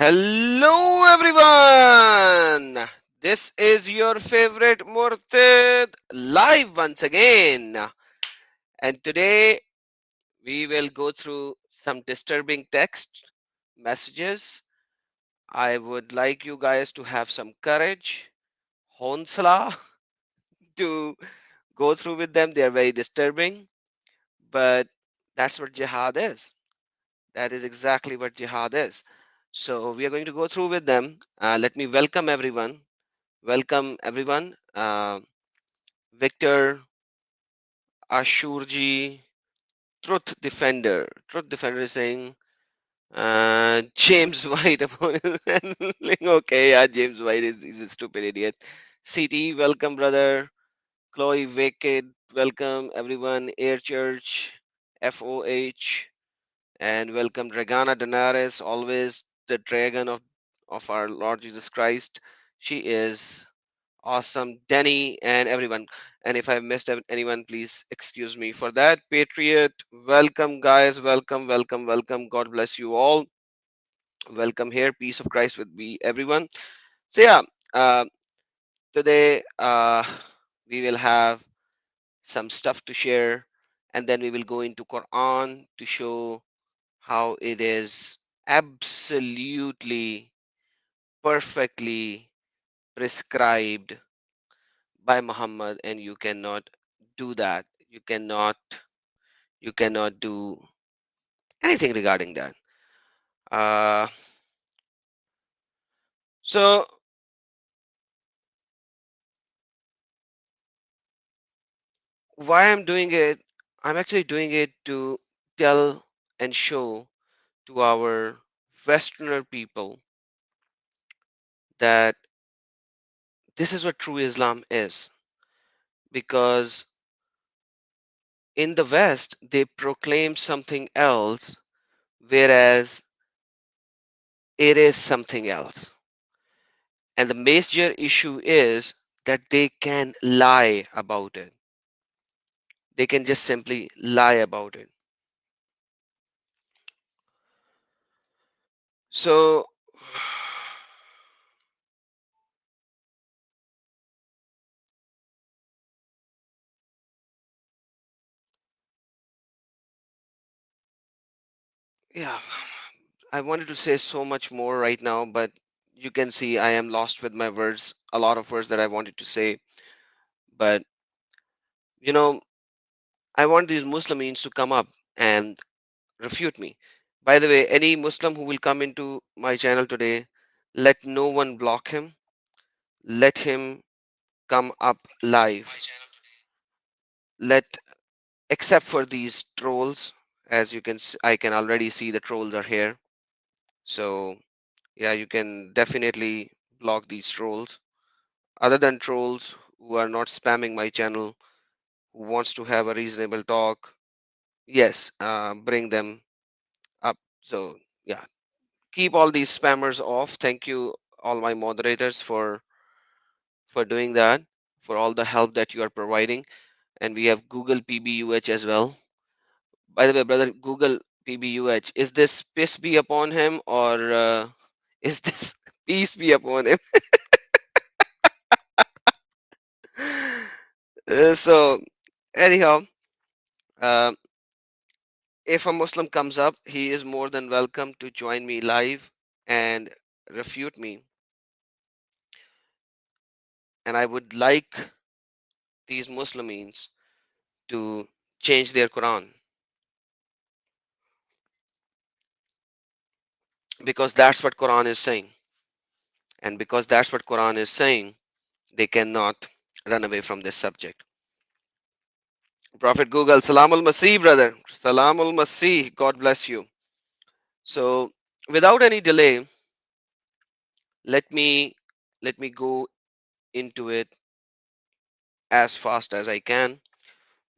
Hello everyone! This is your favorite Murtid live once again. And today we will go through some disturbing text messages. I would like you guys to have some courage, honsla, to go through with them. They are very disturbing, but that's what jihad is. That is exactly what jihad is. So we are going to go through with them. Let me welcome everyone. Welcome everyone. Victor, Ashurji, Truth Defender. Truth Defender is saying James White upon his handling. Okay, yeah, James White is a stupid idiot. CT, welcome brother. Chloe Wicked, welcome everyone. Air Church, FOH, and welcome Dragana Daenerys, always the dragon of our Lord Jesus Christ. She is awesome, Denny, and everyone. And if I've missed anyone, please excuse me for that. Patriot, welcome, guys. Welcome, welcome, welcome. God bless you all. Welcome here. Peace of Christ with me, everyone. So, yeah, uh, today we will have some stuff to share, and then we will go into Quran to show how it is absolutely perfectly prescribed by Muhammad, and you cannot do that. You cannot do anything regarding that. Uh, so why I'm doing it? I'm actually doing it to tell and show to our Westerner people that this is what true Islam is. Because in the West, they proclaim something else, whereas it is something else. And the major issue is that they can lie about it. They can just simply lie about it. So, yeah, I wanted to say so much more right now, but you can see I am lost with my words, a lot of words that I wanted to say. But, you know, I want these Muslims to come up and refute me. By the way, any Muslim who will come into my channel today, let no one block him. Let him come up live. Let, except for these trolls, as you can I can already see the trolls are here. So yeah, you can definitely block these trolls. Other than trolls who are not spamming my channel, who wants to have a reasonable talk, yes, bring them up. So yeah, keep all these spammers off. Thank you all my moderators for doing that, for all the help that you are providing. And we have Google PBUH as well. By the way, brother, Google PBUH, is this peace be upon him, or is this peace be upon him? So anyhow, uh, if a Muslim comes up, he is more than welcome to join me live and refute me. And I would like these Muslims to change their Quran, because that's what Quran is saying. And because that's what Quran is saying, they cannot run away from this subject. Prophet Google, Salamul Masih, brother. Salamul Masih. God bless you. So without any delay, let me go into it as fast as I can,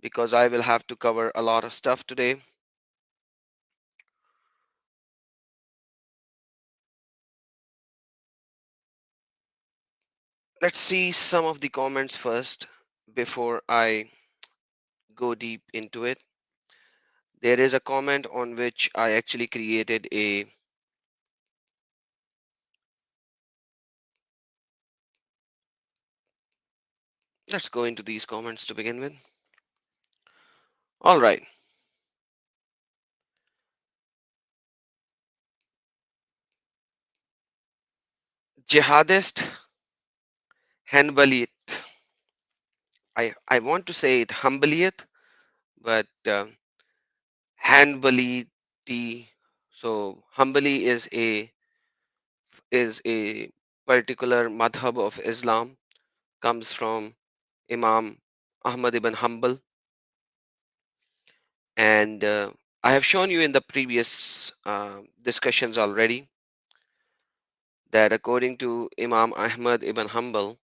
because I will have to cover a lot of stuff today. Let's see some of the comments first before I go deep into it. There is a comment on which I actually created Let's go into these comments to begin with. All right. Jihadist Hanbaliyat. I want to say it Hanbaliyat, but Hanbaliti. So Hanbali is a particular madhab of Islam, comes from Imam Ahmad ibn Hanbal, and I have shown you in the previous discussions already that according to Imam Ahmad ibn Hanbal,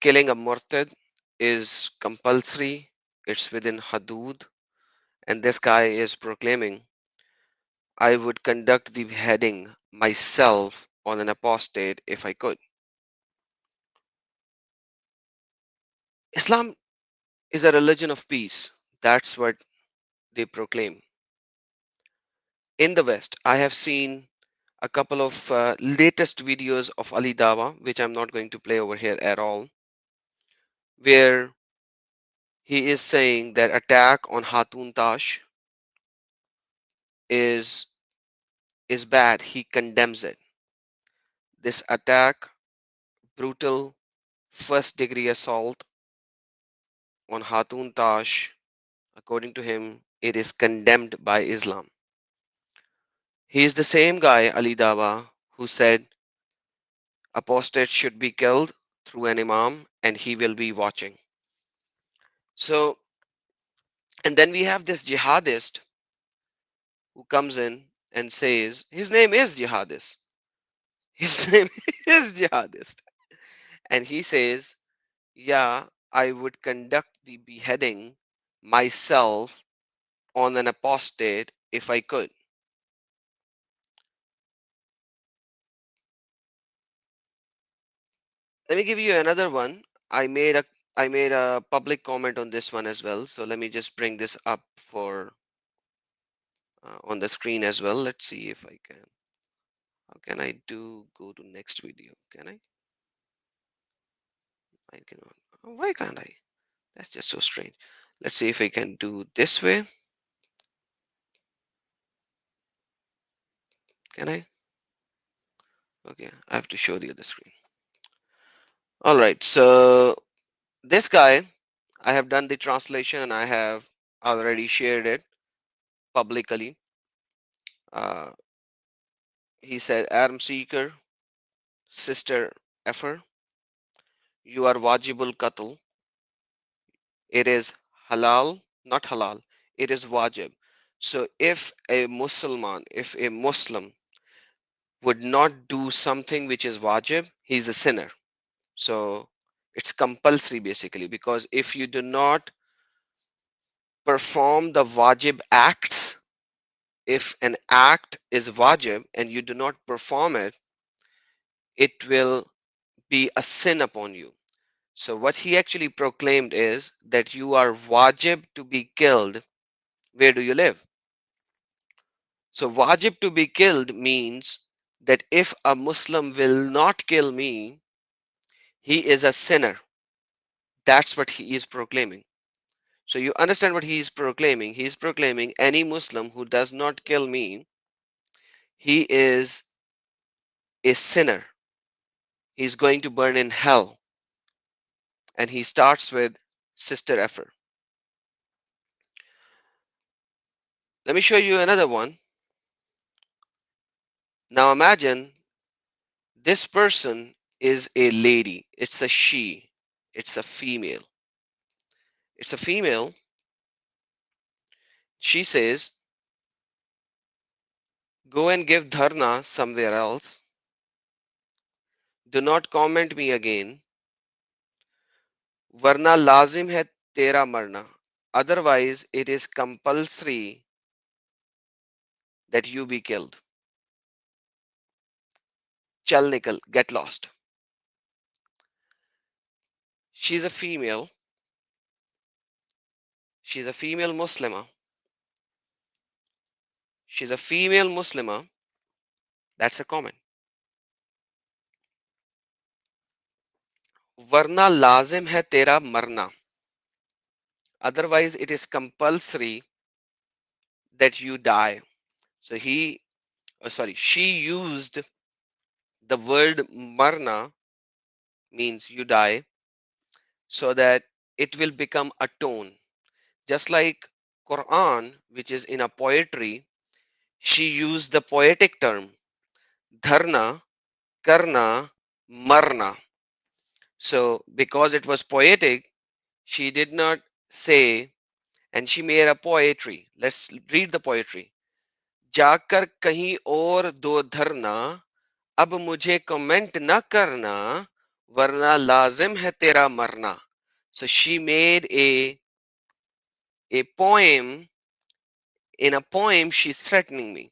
killing a murtad is compulsory, it's within hudud, and this guy is proclaiming, I would conduct the beheading myself on an apostate if I could. Islam is a religion of peace. That's what they proclaim. In the West, I have seen a couple of latest videos of Ali Dawa, which I'm not going to play over here at all, where he is saying that attack on Hatun Tash is bad. He condemns it. This attack, brutal first degree assault on Hatun Tash, according to him, it is condemned by Islam. He is the same guy, Ali Dawa, who said apostates should be killed through an imam and he will be watching. So, and then we have this jihadist who comes in and says, his name is jihadist. His name is jihadist. And he says, yeah, I would conduct the beheading myself on an apostate if I could. Let me give you another one. I made a public comment on this one as well. So let me just bring this up for on the screen as well. Let's see if I can. How can I do go to next video? Can I? I cannot. Oh, why can't I? That's just so strange. Let's see if I can do this way. Can I? Okay, I have to show the other screen. All right, so this guy, I have done the translation and I have already shared it publicly. Uh, he said, Adam Seeker, sister Efer, you are wajibul qatl. It is halal, not halal. It is wajib. So if a Muslim would not do something which is wajib, he's a sinner. So it's compulsory basically, because if you do not perform the wajib acts, if an act is wajib and you do not perform it, it will be a sin upon you. So what he actually proclaimed is that you are wajib to be killed. Where do you live? So wajib to be killed means that if a Muslim will not kill me, he is a sinner. That's what he is proclaiming. So you understand what he is proclaiming. He is proclaiming any Muslim who does not kill me, he is a sinner. He's going to burn in hell. And he starts with Sister Efer. Let me show you another one. Now imagine this person is a lady. It's a she. It's a female. It's a female. She says, go and give dharna somewhere else. Do not comment me again. Varna lazim hai tera marna. Otherwise, it is compulsory that you be killed. Chal nikal, get lost. She's a female. She's a female Muslima. She's a female Muslima. That's a comment. वरना लाजिम है तेरा मरना. Otherwise, it is compulsory that you die. So she used the word marna, means you die, so that it will become a tone. Just like Quran, which is in a poetry, she used the poetic term dharna, karna, marna. So because it was poetic, she did not say, and she made a poetry. Let's read the poetry. जाकर कहीं और दो धरना, अब मुझे comment न करना, वरना लाजिम है तेरा मरना. So she made a poem. In a poem, she's threatening me.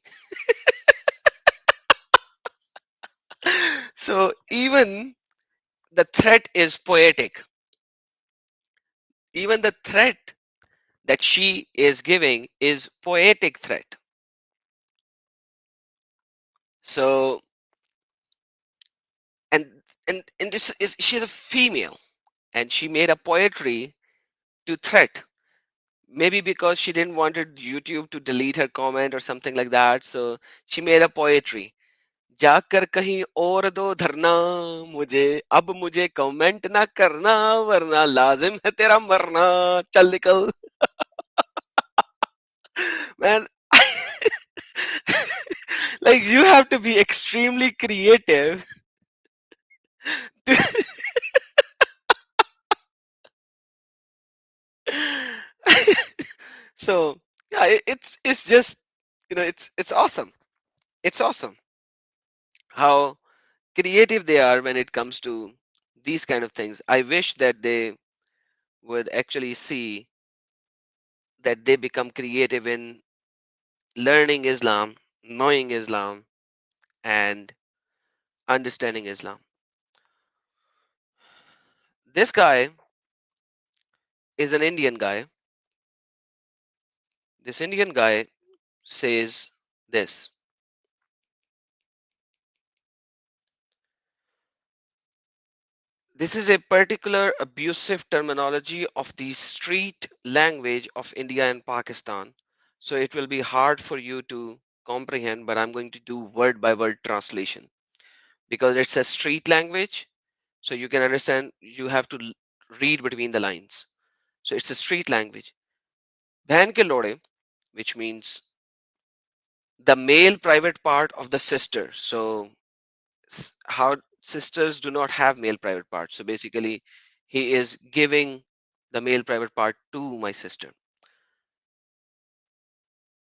So even the threat is poetic. Even the threat that she is giving is poetic threat. So and and this is, she's a female, and she made a poetry to threat. Maybe because she didn't wanted YouTube to delete her comment or something like that, so she made a poetry. जाकर कहीं और दो धरना, मुझे अब मुझे comment ना करना, वरना लाजिम है तेरा मरना. चल निकल. Man. Like, you have to be extremely creative to so yeah, it's just, it's awesome. It's awesome how creative they are when it comes to these kind of things. I wish that they would actually see that they become creative in learning Islam, knowing Islam, and understanding Islam. This guy is an Indian guy. This Indian guy says this: this is a particular abusive terminology of the street language of India and Pakistan. So it will be hard for you to comprehend, but I'm going to do word by word translation because it's a street language. So you can understand, you have to read between the lines. So it's a street language. Bhan ke lode, which means the male private part of the sister. So how sisters do not have male private parts. So basically, he is giving the male private part to my sister.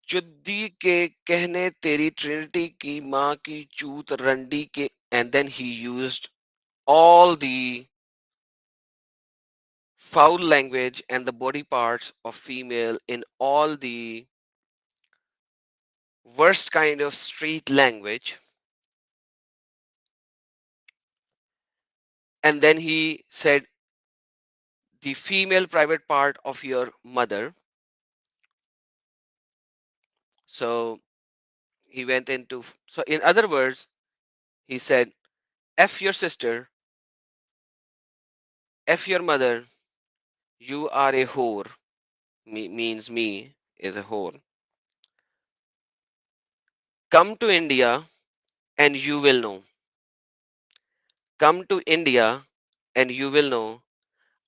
चुद्दी के कहने तेरी Trinity की माँ की चूत रंडी के, and then he used all the foul language and the body parts of female in all the worst kind of street language. And then he said the female private part of your mother. So he went into, so in other words, he said, F your sister, F your mother, you are a whore, means me is a whore. Come to India and you will know. Come to India and you will know.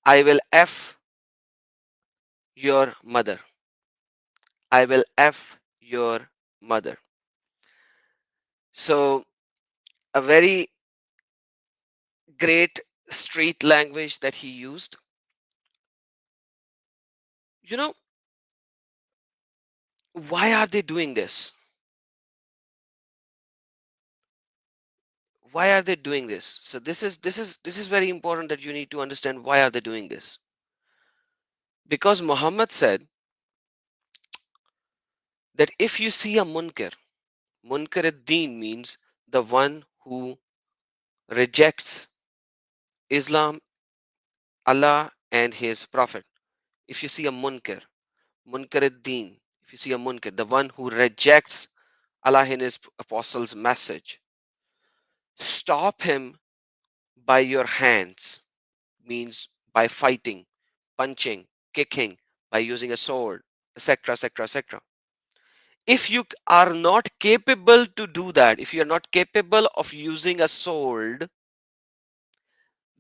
I will F your mother. I will F your mother. So, a very great street language that he used. You know, why are they doing this? Why are they doing this? So this is very important that you need to understand why are they doing this. Because Muhammad said that if you see a munker ad-din means the one who rejects Islam, Allah, and His Prophet. If you see a munker ad-din, if you see a munker, the one who rejects Allah and His Apostles' message, stop him by your hands. means by fighting, punching, kicking, by using a sword, etc., etc., etc. If you are not capable to do that, if you are not capable of using a sword,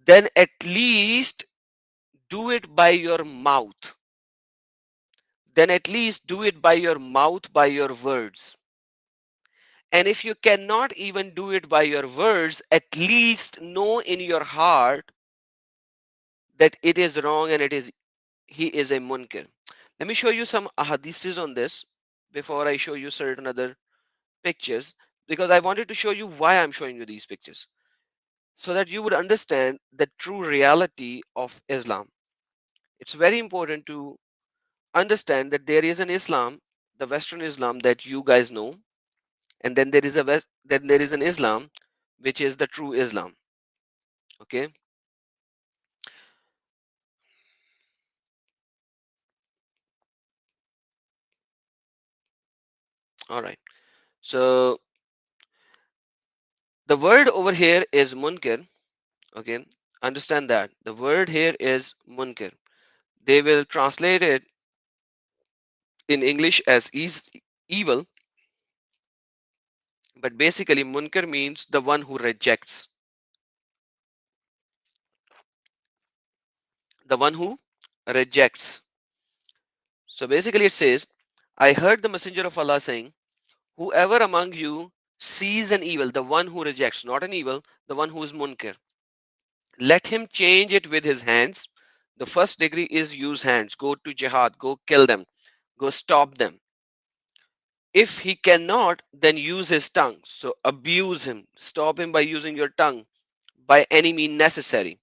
then at least do it by your mouth. Then at least do it by your mouth, by your words. And if you cannot even do it by your words, at least know in your heart that it is wrong and he is a munker. Let me show you some hadiths on this before I show you certain other pictures, because I wanted to show you why I'm showing you these pictures, so that you would understand the true reality of Islam. It's very important to understand that there is an Islam, the Western Islam that you guys know, and then there is an Islam which is the true Islam. Okay, all right. So the word over here is munkar. Okay, understand that the word here is munkar. They will translate it in English as evil, but basically munkar means the one who rejects, the one who rejects. So basically it says, I heard the messenger of Allah saying, whoever among you sees an evil, the one who rejects, not an evil, the one who is munkar, let him change it with his hands. The first degree is use hands. Go to jihad, go kill them, go stop them. If he cannot, then use his tongue. So abuse him, stop him by using your tongue by any means necessary.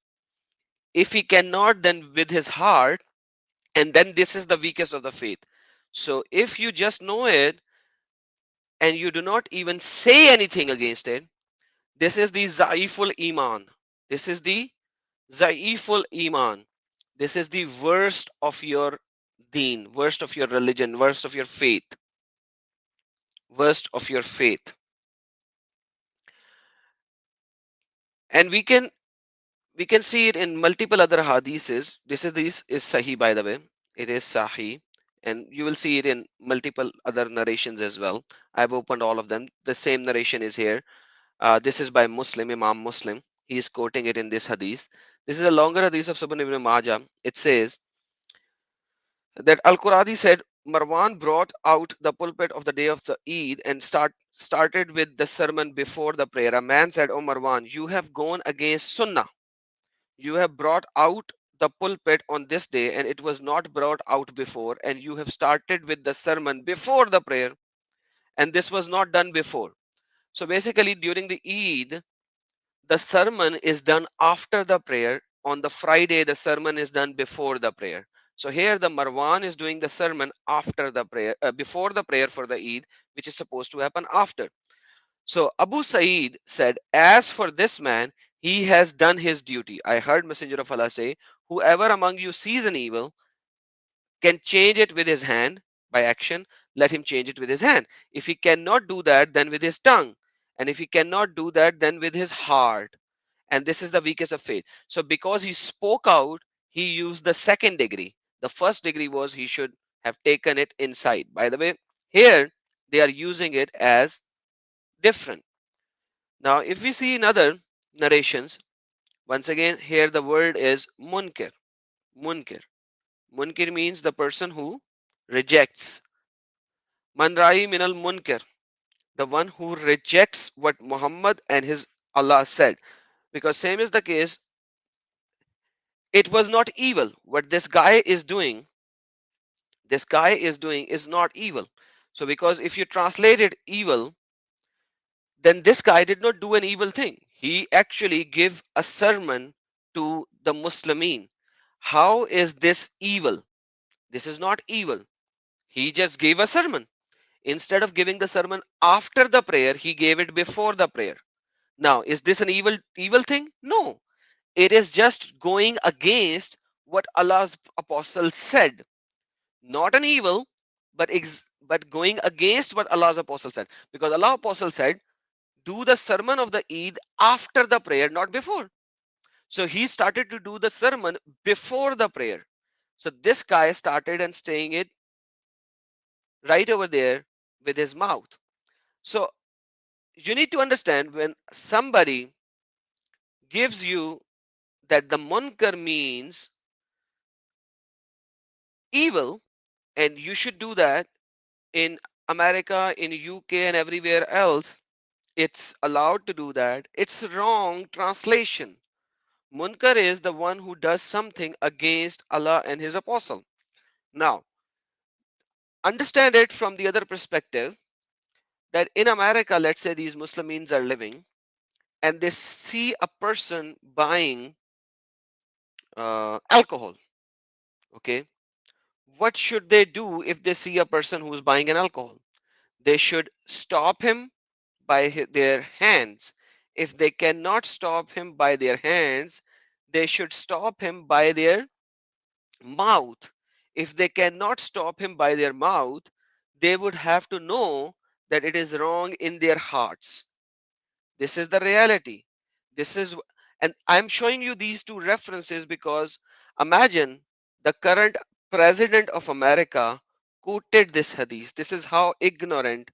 If he cannot, then with his heart, and then this is the weakest of the faith. So if you just know it and you do not even say anything against it, this is the zaiful iman. This is the zaiful iman. This is the worst of your deen, worst of your religion, worst of your faith, worst of your faith. And we can see it in multiple other hadiths. This is sahih, by the way. It is sahih, and you will see it in multiple other narrations as well. I've opened all of them. The same narration is here. This is by Muslim, Imam Muslim. He is quoting it in this hadith. This is a longer hadith of Sunan ibn Majah. It says that Al-Quradi said, Marwan brought out the pulpit of the day of the Eid and started with the sermon before the prayer. A man said, Oh Marwan, you have gone against Sunnah. You have brought out the pulpit on this day and it was not brought out before, and you have started with the sermon before the prayer, and this was not done before. So basically during the Eid, the sermon is done after the prayer. On the Friday, the sermon is done before the prayer. So here the Marwan is doing the sermon after the prayer, before the prayer for the Eid, which is supposed to happen after. So Abu Sa'id said, as for this man, he has done his duty. I heard Messenger of Allah say, whoever among you sees an evil can change it with his hand by action, let him change it with his hand. If he cannot do that, then with his tongue. And if he cannot do that, then with his heart. And this is the weakest of faith. So because he spoke out, he used the second degree. The first degree was he should have taken it inside. By the way, here they are using it as different. Now, if we see in other narrations, once again, here the word is munker. Munker. Munkir means the person who rejects. Man ra'i minal munker, the one who rejects what Muhammad and his Allah said. Because same is the case, it was not evil. What this guy is doing is not evil. So because if you translated evil, then this guy did not do an evil thing. He actually gave a sermon to the Muslimin. How is this evil? This is not evil. He just gave a sermon. Instead of giving the sermon after the prayer, he gave it before the prayer. Now, is this an evil thing? No. It is just going against what Allah's apostle said. Not an evil, but going against what Allah's apostle said. Because Allah's apostle said, do the sermon of the Eid after the prayer, not before. So he started to do the sermon before the prayer. So this guy started and saying it right over there with his mouth. So you need to understand, when somebody gives you that the munker means evil and you should do that in America, in UK and everywhere else, it's allowed to do that. It's wrong translation. Munkar is the one who does something against Allah and his apostle. Now, understand it from the other perspective, that in America, let's say these Muslims are living and they see a person buying alcohol. Okay, what should they do if they see a person who's buying an alcohol? They should stop him by their hands. If they cannot stop him by their hands, they should stop him by their mouth. If they cannot stop him by their mouth, they would have to know that it is wrong in their hearts. This is the reality. This is, and I'm showing you these two references because imagine the current president of America quoted this hadith. This is how ignorant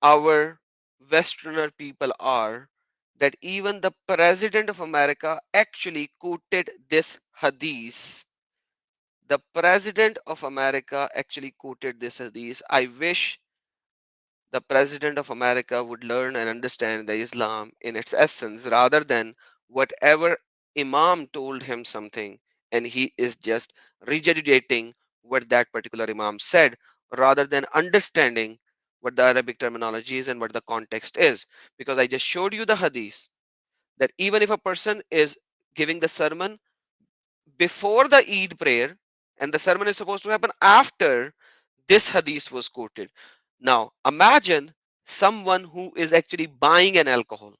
our Westerner people are, that even the president of America actually quoted this hadith. The president of America actually quoted this hadith. I wish the president of America would learn and understand the Islam in its essence rather than whatever Imam told him something and he is just regurgitating what that particular Imam said rather than understanding what the Arabic terminology is and what the context is. Because I just showed you the hadith that even if a person is giving the sermon before the Eid prayer and the sermon is supposed to happen after, this hadith was quoted. Now, imagine someone who is actually buying an alcohol.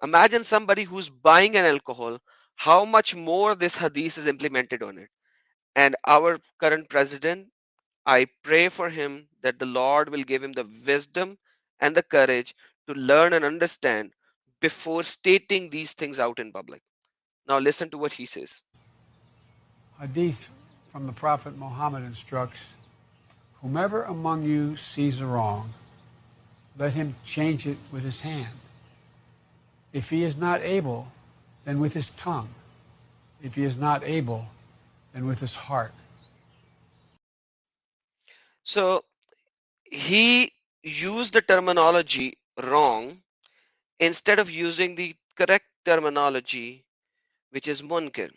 Imagine somebody who's buying an alcohol, how much more this hadith is implemented on it. And our current president, I pray for him that the Lord will give him the wisdom and the courage to learn and understand before stating these things out in public. Now, listen to what he says. Hadith from the Prophet Muhammad instructs, whomever among you sees a wrong, let him change it with his hand. If he is not able, then with his tongue. If he is not able, then with his heart. So, he used the terminology wrong instead of using the correct terminology, which is munkar.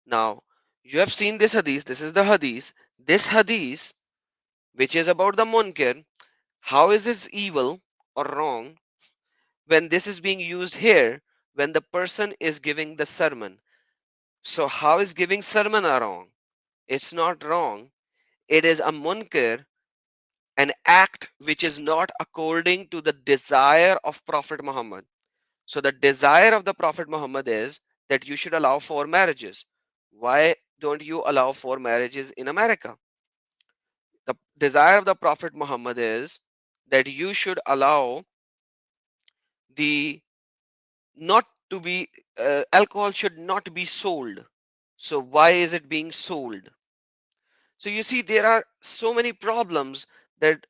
Now, you have seen this hadith. This is the hadith. This hadith, which is about the munkar, how is this evil or wrong when this is being used here when the person is giving the sermon? So, how is giving sermon wrong? It's not wrong. It is a munkar, an act which is not according to the desire of Prophet Muhammad. So the desire of the Prophet Muhammad is that you should allow 4 marriages. Why don't you allow 4 marriages in America? The desire of the Prophet Muhammad is that you should allow the not to be alcohol should not be sold. So why is it being sold? So you see, there are so many problems that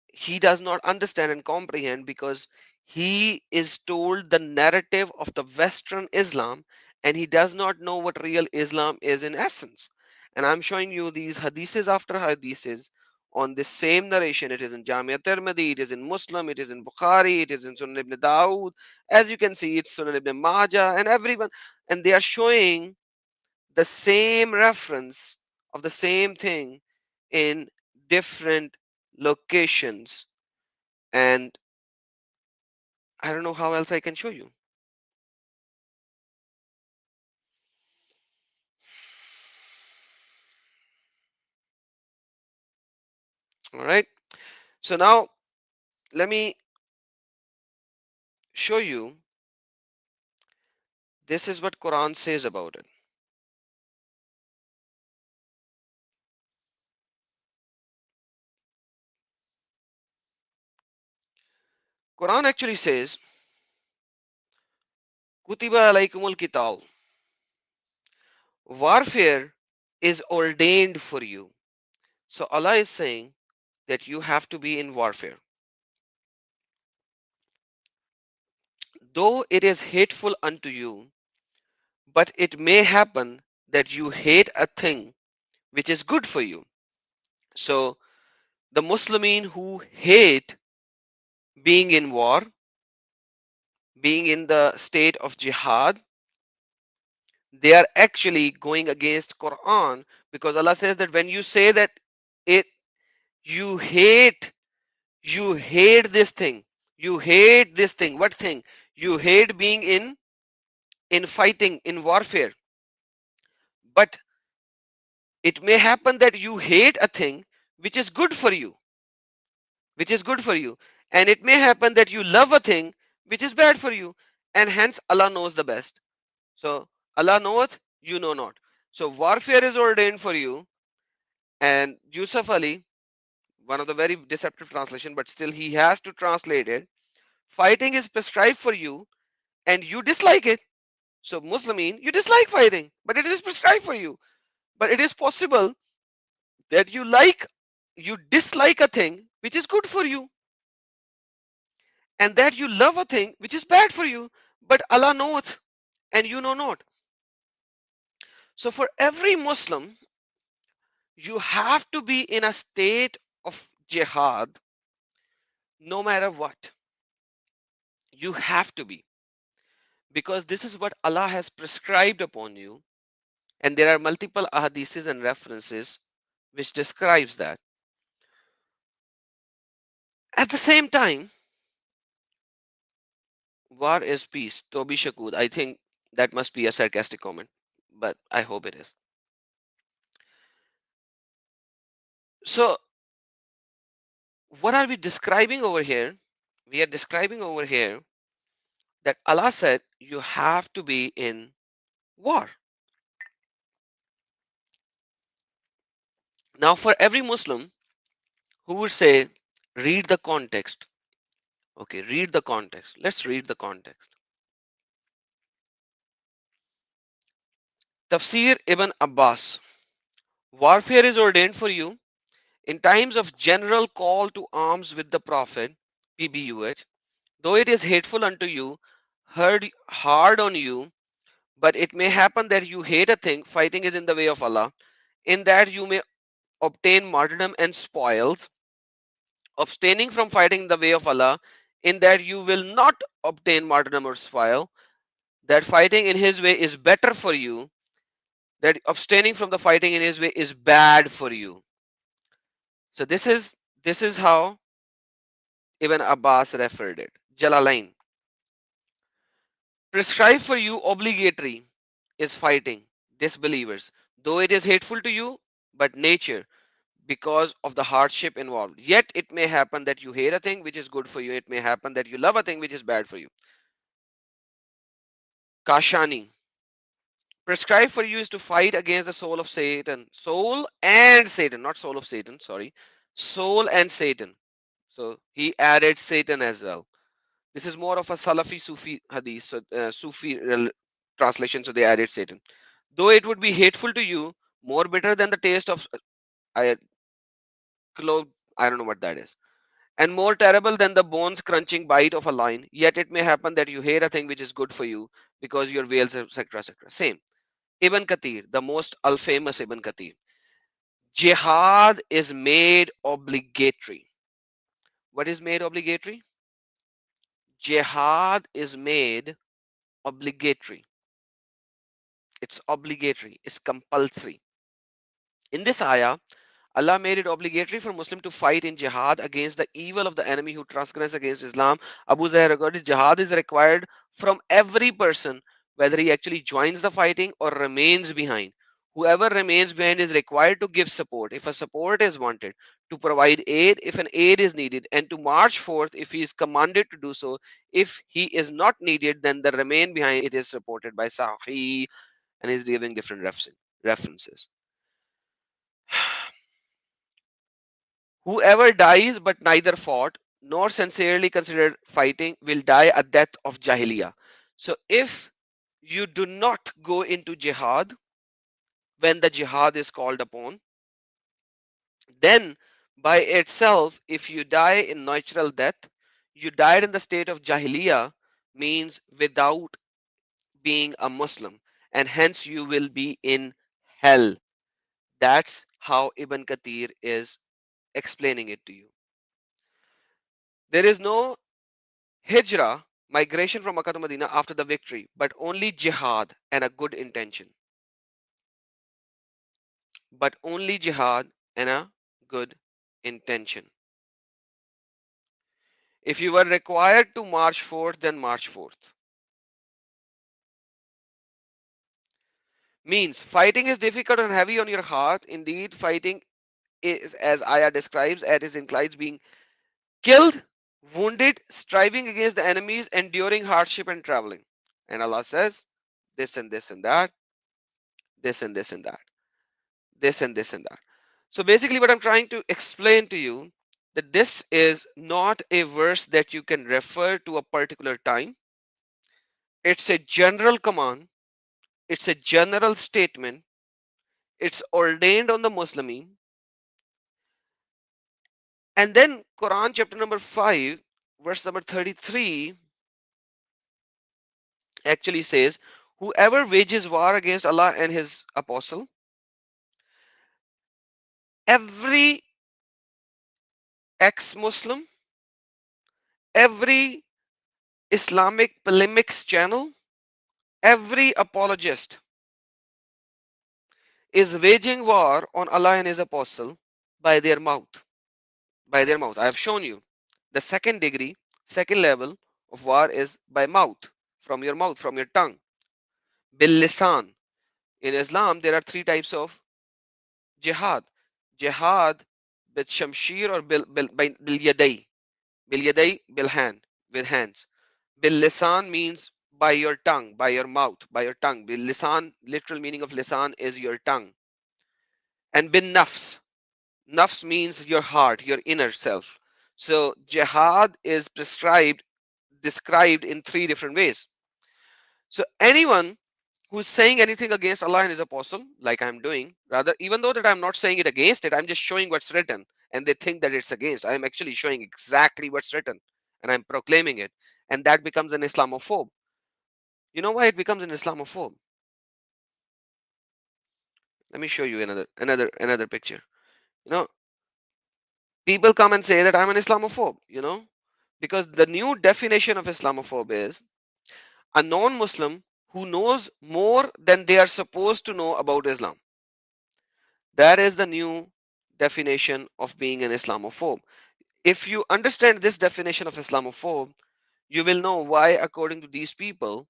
he does not understand and comprehend because he is told the narrative of the Western Islam and he does not know what real Islam is in essence. And I'm showing you these hadiths after hadiths on the same narration. It is in Jamia Tirmidhi, it is in Muslim, it is in Bukhari, it is in Sunan ibn Dawood. As you can see, it's Sunan ibn Majah and everyone. And they are showing the same reference of the same thing in different locations, and I don't know how else I can show you. All right, so now let me show you. This is what Quran says about it. Quran actually says Kutiba alaykumul qital. Warfare is ordained for you. So Allah is saying that you have to be in warfare. Though it is hateful unto you, but it may happen that you hate a thing which is good for you. So the Muslimin who hate being in war, being in the state of jihad, they are actually going against Quran, because Allah says that when you say that it you hate this thing, you hate this thing. What thing? You hate being in fighting, in warfare. But it may happen that you hate a thing which is good for you, which is good for you. And it may happen that you love a thing which is bad for you. And hence Allah knows the best. So Allah knoweth, you know not. So warfare is ordained for you. And Yusuf Ali, one of the very deceptive translation, but still he has to translate it. Fighting is prescribed for you and you dislike it. So Muslimin, you dislike fighting, but it is prescribed for you. But it is possible that you dislike a thing which is good for you, and that you love a thing which is bad for you, but Allah knoweth and you know not. So for every Muslim, you have to be in a state of jihad no matter what. You have to be, because this is what Allah has prescribed upon you, and there are multiple ahadiths and references which describes that. At the same time, war is peace. Toby Shakud. I think that must be a sarcastic comment, but I hope it is. So, what are we describing over here? We are describing over here that Allah said you have to be in war. Now, for every Muslim who would say, read the context. Okay, read the context. Let's read the context. Tafsir Ibn Abbas. Warfare is ordained for you in times of general call to arms with the Prophet, PBUH, though it is hateful unto you, hard on you, but it may happen that you hate a thing, fighting is in the way of Allah, in that you may obtain martyrdom and spoils, abstaining from fighting in the way of Allah, in that you will not obtain martyrdom or spoil, that fighting in His way is better for you, that abstaining from the fighting in His way is bad for you. So this is how Ibn Abbas referred it. Jalalain. Prescribed for you obligatory is fighting disbelievers, though it is hateful to you, but nature, because of the hardship involved. Yet it may happen that you hate a thing which is good for you. It may happen that you love a thing which is bad for you. Kashani. Prescribed for you is to fight against the soul of Satan. Soul and Satan, not soul of Satan, sorry. Soul and Satan. So he added Satan as well. This is more of a Salafi Sufi hadith, so Sufi translation, so they added Satan. Though it would be hateful to you, more bitter than the taste of I clove, I don't know what that is, and more terrible than the bones crunching bite of a lion. Yet it may happen that you hate a thing which is good for you because your veils, etc., etc. Same. Ibn Kathir, the most famous Ibn Kathir. Jihad is made obligatory. What is made obligatory? Jihad is made obligatory. It's obligatory. It's compulsory. In this ayah, Allah made it obligatory for Muslim to fight in jihad against the evil of the enemy who transgress against Islam. Abu Zayd recorded jihad is required from every person, whether he actually joins the fighting or remains behind. Whoever remains behind is required to give support if a support is wanted, to provide aid if an aid is needed, and to march forth if he is commanded to do so. If he is not needed, then the remain behind it is supported by Sahih, and he's giving different references. Whoever dies but neither fought nor sincerely considered fighting will die a death of jahiliyyah. So if you do not go into jihad when the jihad is called upon. Then, by itself, if you die in natural death, you died in the state of Jahiliyyah, means without being a Muslim, and hence you will be in hell. That's how Ibn Kathir is explaining it to you. There is no hijrah, migration from Makkah to Medina after the victory, but only jihad and a good intention. But only jihad and a good intention. If you were required to march forth, then march forth. Means fighting is difficult and heavy on your heart. Indeed, fighting is, as Ayah describes, as it includes being killed, wounded, striving against the enemies, enduring hardship and traveling. And Allah says, this and this and that, this and this and that, this and this and that. So basically, what I'm trying to explain to you that this is not a verse that you can refer to a particular time. It's a general command. It's a general statement. It's ordained on the Muslim. And then Quran chapter number 5, verse number 33 actually says, whoever wages war against Allah and his apostle, every ex-Muslim, every Islamic polemics channel, every apologist is waging war on Allah and his apostle by their mouth. By their mouth. I have shown you the second degree, second level of war is by mouth, from your mouth, from your tongue. Bil lisan. In Islam, there are three types of jihad. Jihad with shamshir or bil yaday. Bil yaday, bil hand, with hands. Bil lisan means by your tongue, by your mouth, by your tongue. Bil lisan, literal meaning of lisan is your tongue. And bin nafs. Nafs means your heart, your inner self. So jihad is described in three different ways. So anyone who's saying anything against Allah and his apostle, like I'm doing, rather, even though that I'm not saying it against it, I'm just showing what's written, and they think that it's against. I'm actually showing exactly what's written, and I'm proclaiming it, and that becomes an Islamophobe. You know why it becomes an Islamophobe? Let me show you another picture. You know, people come and say that I'm an Islamophobe. Because the new definition of Islamophobe is a non-Muslim who knows more than they are supposed to know about Islam. That is the new definition of being an Islamophobe. If you understand this definition of Islamophobe, you will know why, according to these people,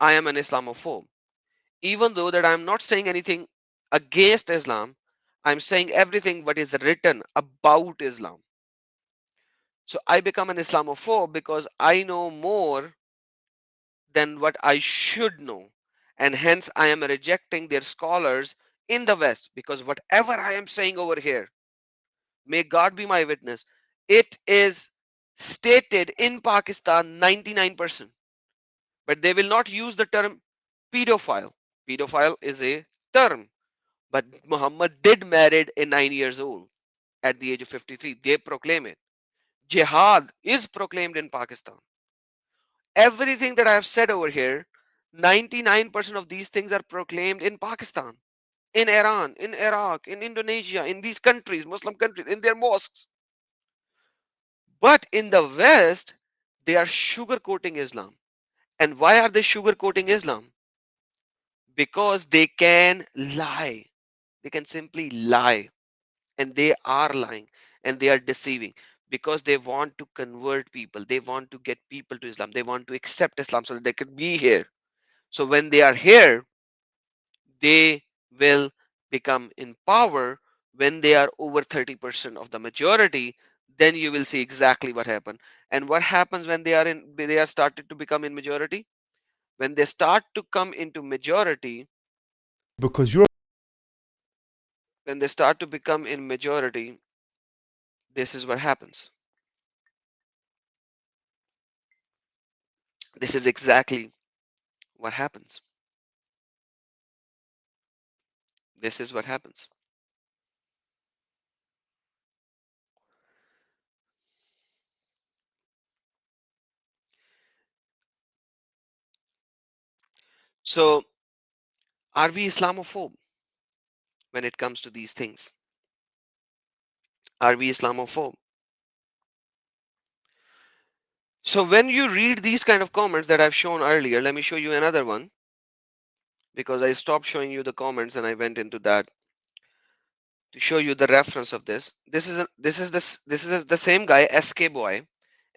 I am an Islamophobe. Even though that I'm not saying anything against Islam, I'm saying everything what is written about Islam. So I become an Islamophobe because I know more than what I should know. And hence I am rejecting their scholars in the West, because whatever I am saying over here, may God be my witness, it is stated in Pakistan 99%. But they will not use the term pedophile. Pedophile is a term. But Muhammad did marry a 9 years old at the age of 53. They proclaim it. Jihad is proclaimed in Pakistan. Everything that I have said over here, 99% of these things are proclaimed in Pakistan, in Iran, in Iraq, in Indonesia, in these countries, Muslim countries, in their mosques. But in the West, they are sugarcoating Islam. And why are they sugarcoating Islam? Because they can lie. They can simply lie. And they are lying and they are deceiving because they want to convert people. They want to get people to Islam. They want to accept Islam so that they could be here. So when they are here, they will become in power. When they are over 30% of the majority, then you will see exactly what happened. And what happens when they are started to become in majority? When they start to come into majority, because you're when they start to become in majority, this is what happens. This is exactly what happens. This is what happens. So, are we Islamophobe when it comes to these things? Are we Islamophobe? So, when you read these kind of comments that I've shown earlier, let me show you another one because I stopped showing you the comments and I went into that to show you the reference of this. This is the same guy, SK Boy,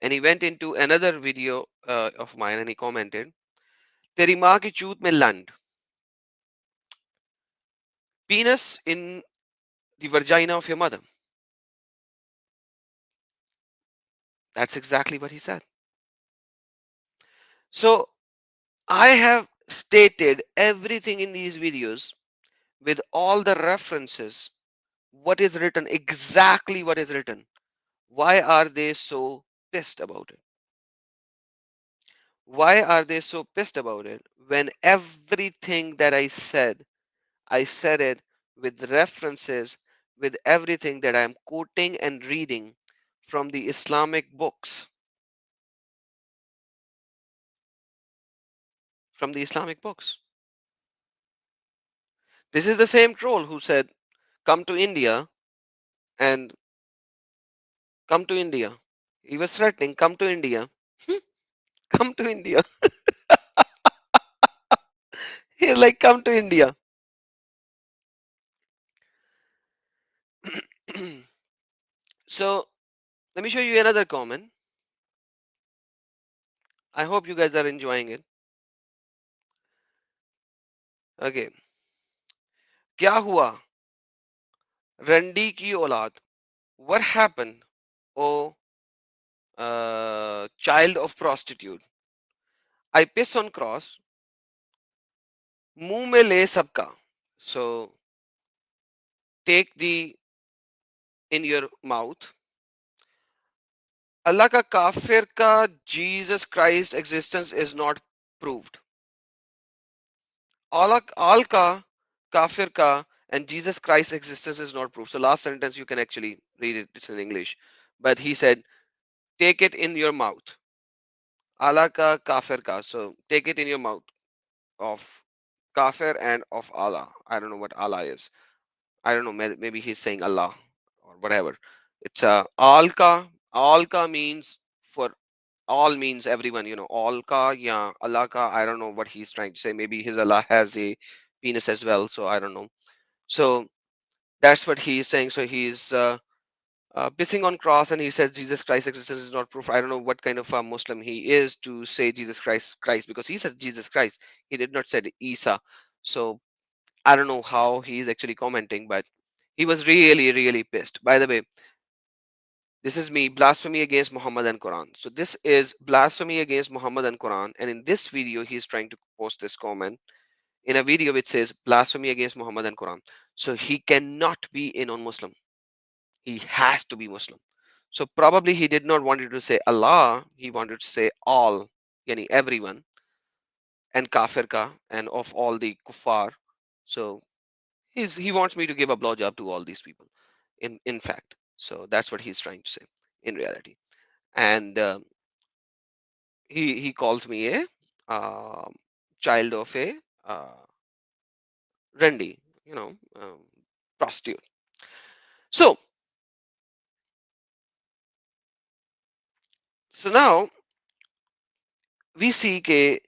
and he went into another video of mine and he commented, "तेरी माँ की चूत में land, penis in the vagina of your mother." That's exactly what he said. So I have stated everything in these videos with all the references, what is written, exactly what is written. Why are they so pissed about it? Why are they so pissed about it when everything that I said it with references, with everything that I am quoting and reading from the Islamic books, from the Islamic books. This is the same troll who said, come to India and come to India. He was threatening, come to India. Come to India. He's like, come to India. So let me show you another comment. I hope you guys are enjoying it. Okay. क्या हुआ रंडी की औलाद? What happened, oh child of prostitute? I piss on cross, मुंह में ले सबका. So take the in your mouth. Allah ka kafir ka Jesus Christ existence is not proved. All ka kafir ka and Jesus Christ existence is not proved. So last sentence you can actually read it. It's in English, but he said, take it in your mouth. Allah ka kafir ka. So take it in your mouth of kafir and of Allah. I don't know what Allah is. I don't know. Maybe he's saying Allah or whatever. It's all ka means for all means everyone, all ka, yeah, Allah ka. I don't know what he's trying to say. Maybe his Allah has a penis as well. So I don't know. So that's what he's saying. So he's pissing on cross and he says Jesus Christ existence is not proof. I don't know what kind of a Muslim he is to say Jesus Christ because he said Jesus Christ. He did not say Isa. So I don't know how he is actually commenting, but he was really, really pissed. By the way, this is me, blasphemy against Muhammad and Quran. So this is blasphemy against Muhammad and Quran. And in this video, he's trying to post this comment in a video which says blasphemy against Muhammad and Quran. So he cannot be a non-Muslim. He has to be Muslim. So probably he did not want to say Allah. He wanted to say all, yani everyone, and kafir ka, and of all the kuffar. So he wants me to give a blowjob to all these people. In fact, so that's what he's trying to say in reality. And he calls me a child of a uh, Rendi, prostitute. So now we see ke,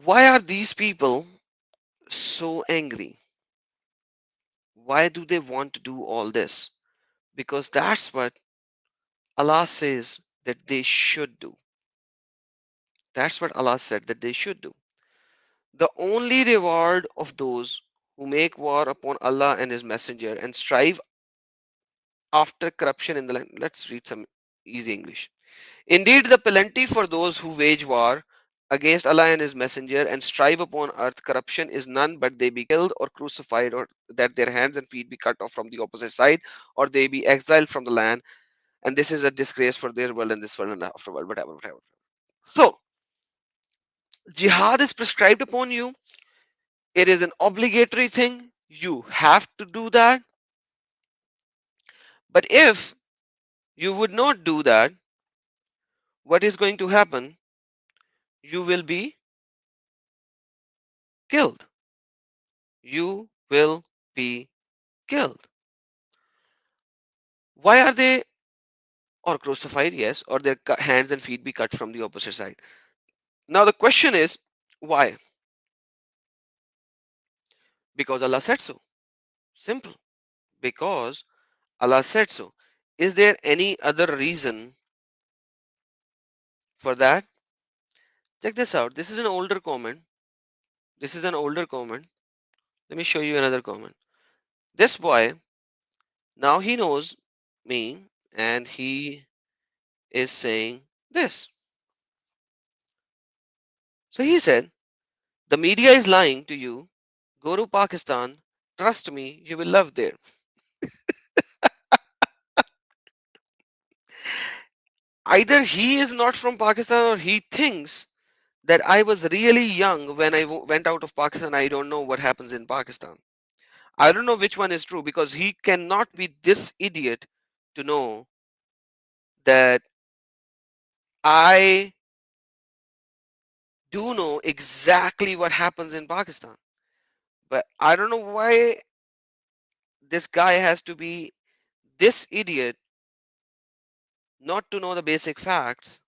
why are these people so angry? Why do they want to do all this? Because that's what Allah says that they should do. That's what Allah said that they should do. The only reward of those who make war upon Allah and His Messenger and strive after corruption in the land. Let's read some easy English. Indeed, the plenty for those who wage war against Allah and His Messenger and strive upon earth corruption is none but they be killed or crucified, or that their hands and feet be cut off from the opposite side, or they be exiled from the land. and this is a disgrace for their world and this world and afterworld, whatever, whatever. So, jihad is prescribed upon you. It is an obligatory thing. You have to do that. But if you would not do that, what is going to happen? You will be killed. You will be killed. Why are they or crucified? Yes, or their hands and feet be cut from the opposite side. Now the question is, why? Because Allah said so. Simple. Because Allah said so. Is there any other reason for that? Check this out. This is an older comment. This is an older comment. Let me show you another comment. This boy, now he knows me and he is saying this. So he said, the media is lying to you. Go to Pakistan. Trust me, you will love there. Either he is not from Pakistan or he thinks that I was really young when I went out of Pakistan. I don't know what happens in Pakistan. I don't know which one is true because he cannot be this idiot to know that I do know exactly what happens in Pakistan. But I don't know why this guy has to be this idiot not to know the basic facts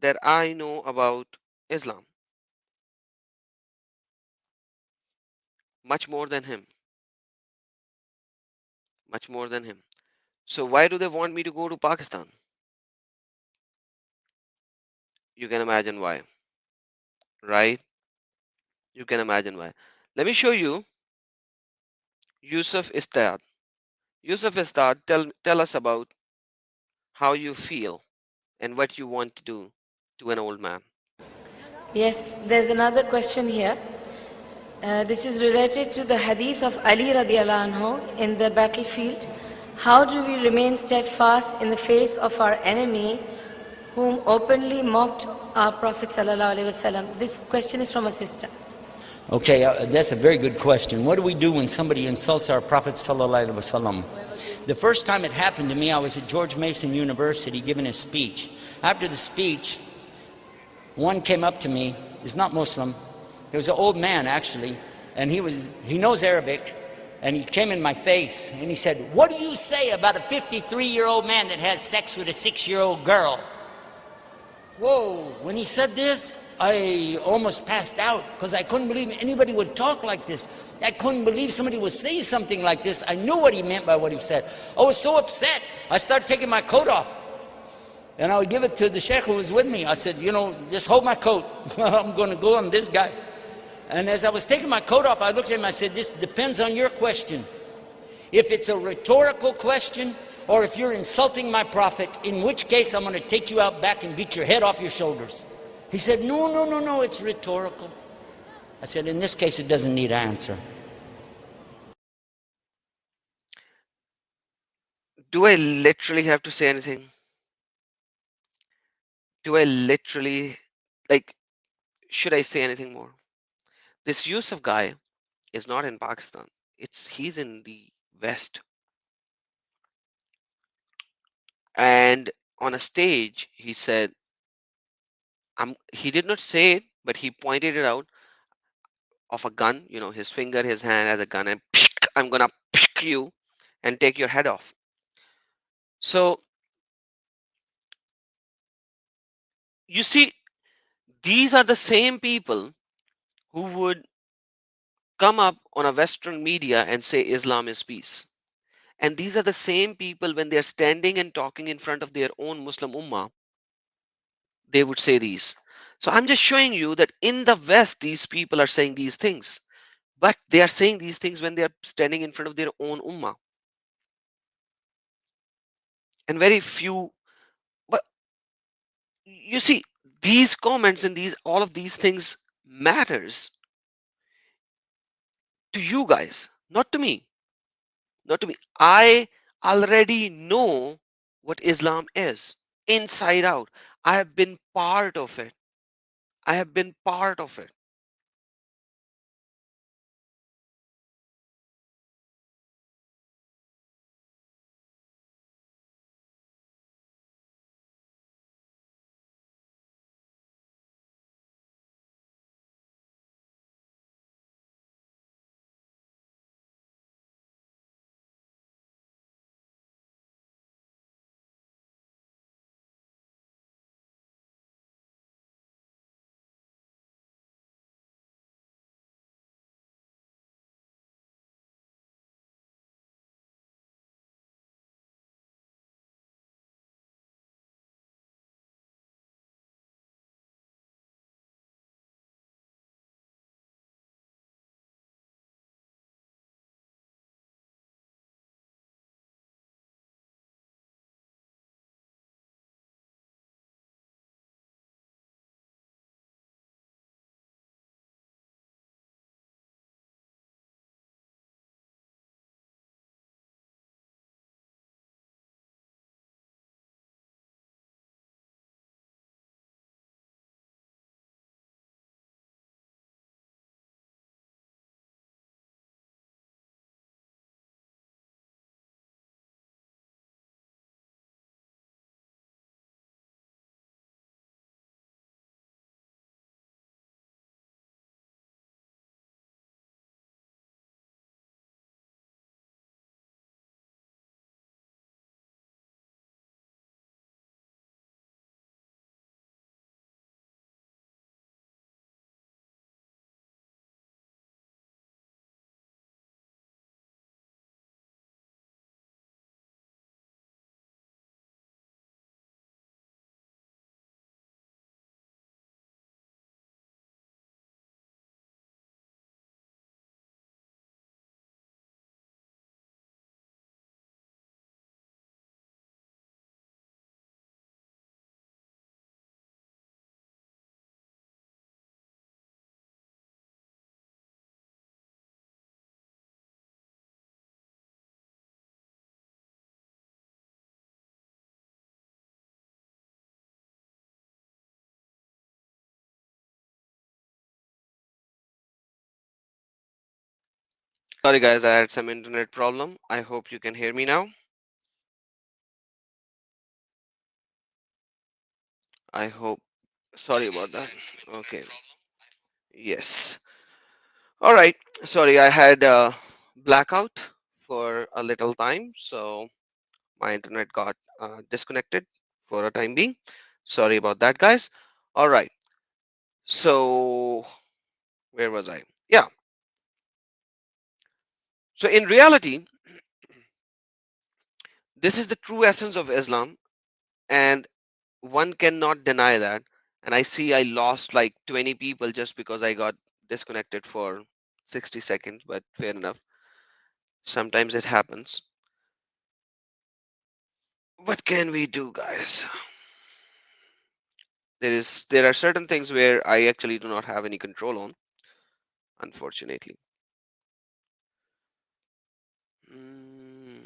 that I know about Islam much more than him. Much more than him. So why do they want me to go to Pakistan? You can imagine why, right? You can imagine why. Let me show you Yusuf Istad. Yusuf Istad, tell us about how you feel and what you want to do to an old man. Yes, there's another question here. This is related to the hadith of Ali radiallahu anhu in the battlefield. How do we remain steadfast in the face of our enemy whom openly mocked our Prophet sallallahu alaihi wasallam? This question is from a sister. Okay, that's a very good question. What do we do when somebody insults our Prophet sallallahu alaihi wasallam? The first time it happened to me, I was at George Mason University giving a speech. After the speech, one came up to me. He's not Muslim. He was an old man, actually, and he knows Arabic, and he came in my face, and he said, "What do you say about a 53-year-old man that has sex with a 6-year-old girl?" Whoa, when he said this, I almost passed out because I couldn't believe anybody would talk like this. I couldn't believe somebody would say something like this. I knew what he meant by what he said. I was so upset. I started taking my coat off. And I would give it to the sheikh who was with me. I said, just hold my coat. I'm going to go on this guy. And as I was taking my coat off, I looked at him. I said, this depends on your question. If it's a rhetorical question, or if you're insulting my prophet, in which case I'm going to take you out back and beat your head off your shoulders. He said, no, it's rhetorical. I said, in this case, it doesn't need an answer. Do I literally have to say anything? Do I literally, should I say anything more? This Yusuf guy is not in Pakistan. He's in the West. And on a stage, he said, he did not say it, but he pointed it out of a gun, his finger, his hand as a gun, and I'm gonna pick you and take your head off. So you see, these are the same people who would come up on a Western media and say Islam is peace. And these are the same people when they're standing and talking in front of their own Muslim Ummah, they would say these. So I'm just showing you that in the West, these people are saying these things. But they are saying these things when they are standing in front of their own Ummah. And very few, but you see, these comments and all of these things matters to you guys, not to me. Not to me. I already know what Islam is inside out. I have been part of it. I have been part of it. Sorry guys, I had some internet problem. I hope you can hear me now. I hope. Sorry about that. Okay. Yes. All right. Sorry, I had a blackout for a little time, so my internet got disconnected for a time being. Sorry about that, guys. All right. So where was I? Yeah. So in reality, this is the true essence of Islam, and one cannot deny that. And I see I lost like 20 people just because I got disconnected for 60 seconds, but fair enough. Sometimes it happens. What can we do, guys? There are certain things where I actually do not have any control on, unfortunately. Mm,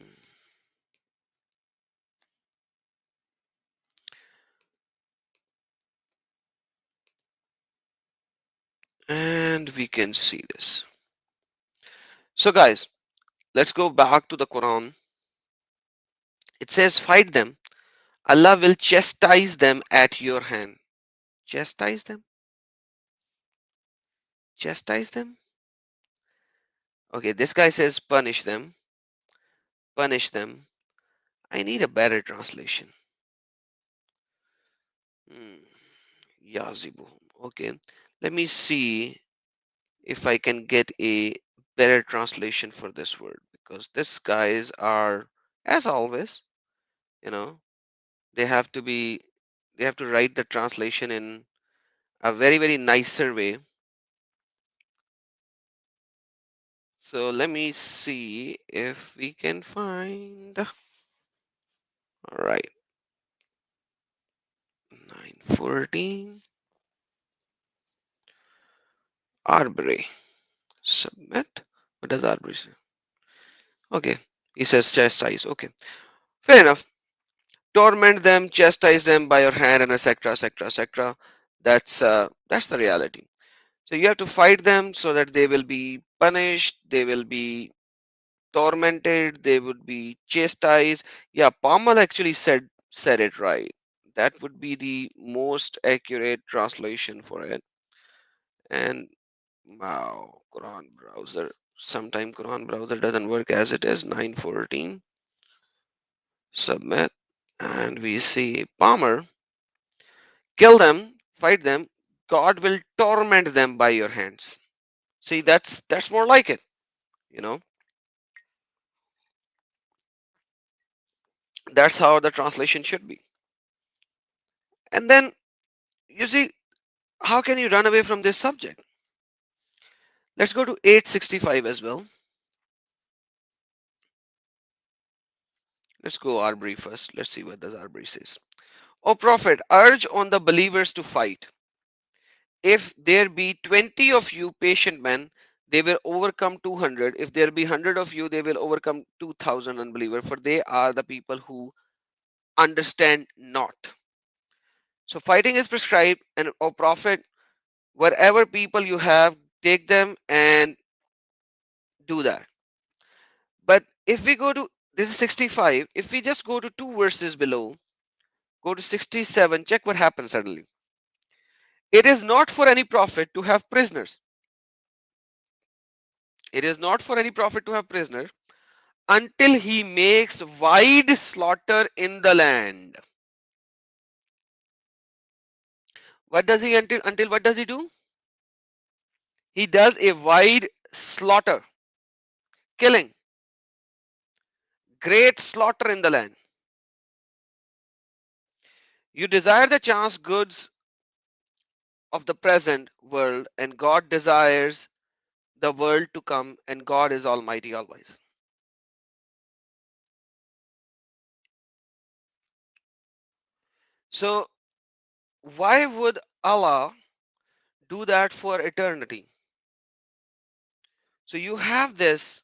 and we can see this. So guys, let's go back to the Quran. It says, fight them. Allah will chastise them at your hand. Chastise them? Chastise them? Okay, this guy says punish them. Punish them. I need a better translation. Hmm. Yazibuhum. Okay, let me see if I can get a better translation for this word, because these guys are, as always, you know, they have to be, they have to write the translation in a very nicer way. So let me see if we can find. All right, 914 Arbery submit. What does Arbery say? Okay, he says chastise. Okay, fair enough. torment them, chastise them by your hand, and etc., etc., etc. That's the reality. So you have to fight them so that they will be punished, they will be tormented, they would be chastised. Yeah, Palmer actually said it right. That would be the most accurate translation for it. And wow, Quran browser. Sometime Quran browser doesn't work as it is. 914. Submit. And we see Palmer, kill them, fight them. God will torment them by your hands. See, that's more like it. You know, that's how the translation should be. And then you see, how can you run away from this subject? Let's go to 865 as well. Let's go Arbery first. Let's see what does Arbery says. O Prophet, urge on the believers to fight. If there be 20 of you patient men, they will overcome 200. If there be 100 of you, they will overcome 2,000 unbelievers, for they are the people who understand not. So fighting is prescribed, and O Prophet, wherever people you have, take them and do that. But if we go to, this is 65, if we just go to two verses below, go to 67, check what happens suddenly. It is not for any prophet to have prisoners. It is not for any prophet to have prisoners until he makes wide slaughter in the land. What does he until what does he do? He does a wide slaughter, killing, great slaughter in the land. You desire the chance goods of the present world, and God desires the world to come, and God is Almighty, always. So why would Allah do that for eternity? So you have this.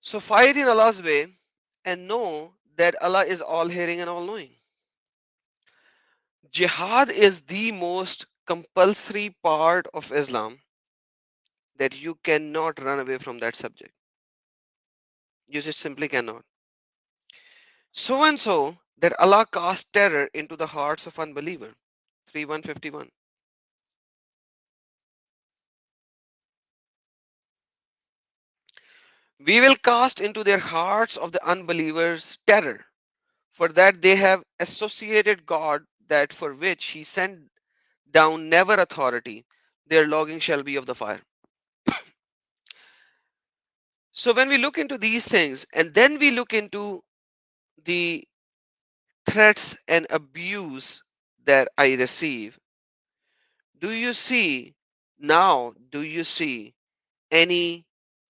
So fight in Allah's way and know that Allah is all hearing and all knowing. Jihad is the most compulsory part of Islam, that you cannot run away from that subject. You just simply cannot. So and so that Allah cast terror into the hearts of unbeliever. 3151. We will cast into their hearts of the unbelievers terror, for that they have associated God, that for which he sent down never authority, their logging shall be of the fire. So when we look into these things and then we look into the threats and abuse that I receive, do you see now, do you see any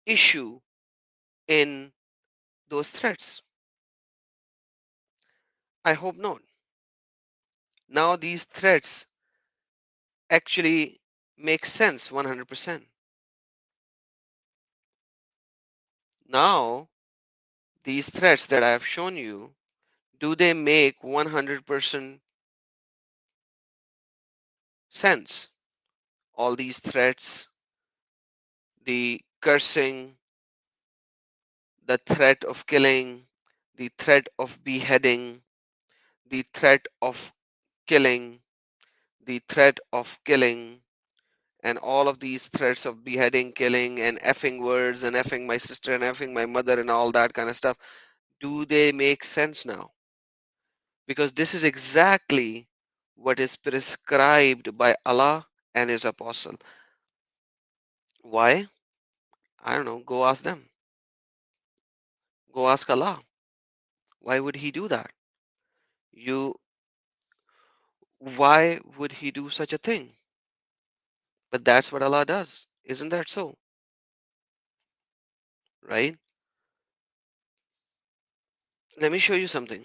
issue in those threats? I hope not. Now these threats actually make sense 100%. Now these threats that I have shown you, do they make 100% sense? All these threats, the cursing, the threat of killing, the threat of beheading, the threat of killing, the threat of killing, and all of these threats of beheading, killing, and effing words, and effing my sister, and effing my mother, and all that kind of stuff, do they make sense now? Because this is exactly what is prescribed by Allah and His Apostle. Why? I don't know. Go ask them. Go ask Allah. Why would He do that? You, why would He do such a thing? But that's what Allah does. Isn't that so? Right? Let me show you something.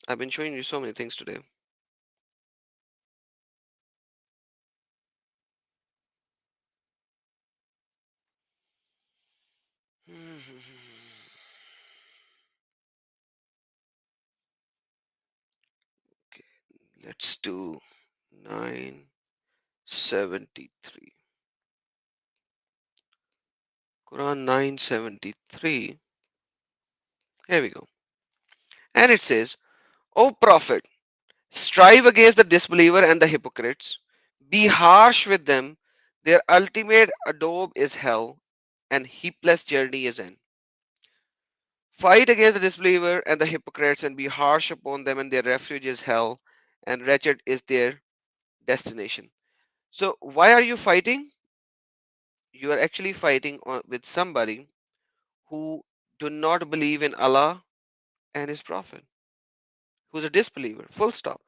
I've been showing you so many things today. Okay, let's do 973. Quran 973. Here we go. And it says, O Prophet, strive against the disbeliever and the hypocrites. Be harsh with them. Their ultimate abode is hell, and heedless journey is in. Fight against the disbeliever and the hypocrites, and be harsh upon them, and their refuge is hell, and wretched is their destination. So, why are you fighting? You are actually fighting with somebody who do not believe in Allah and His Prophet, who's a disbeliever. Full stop.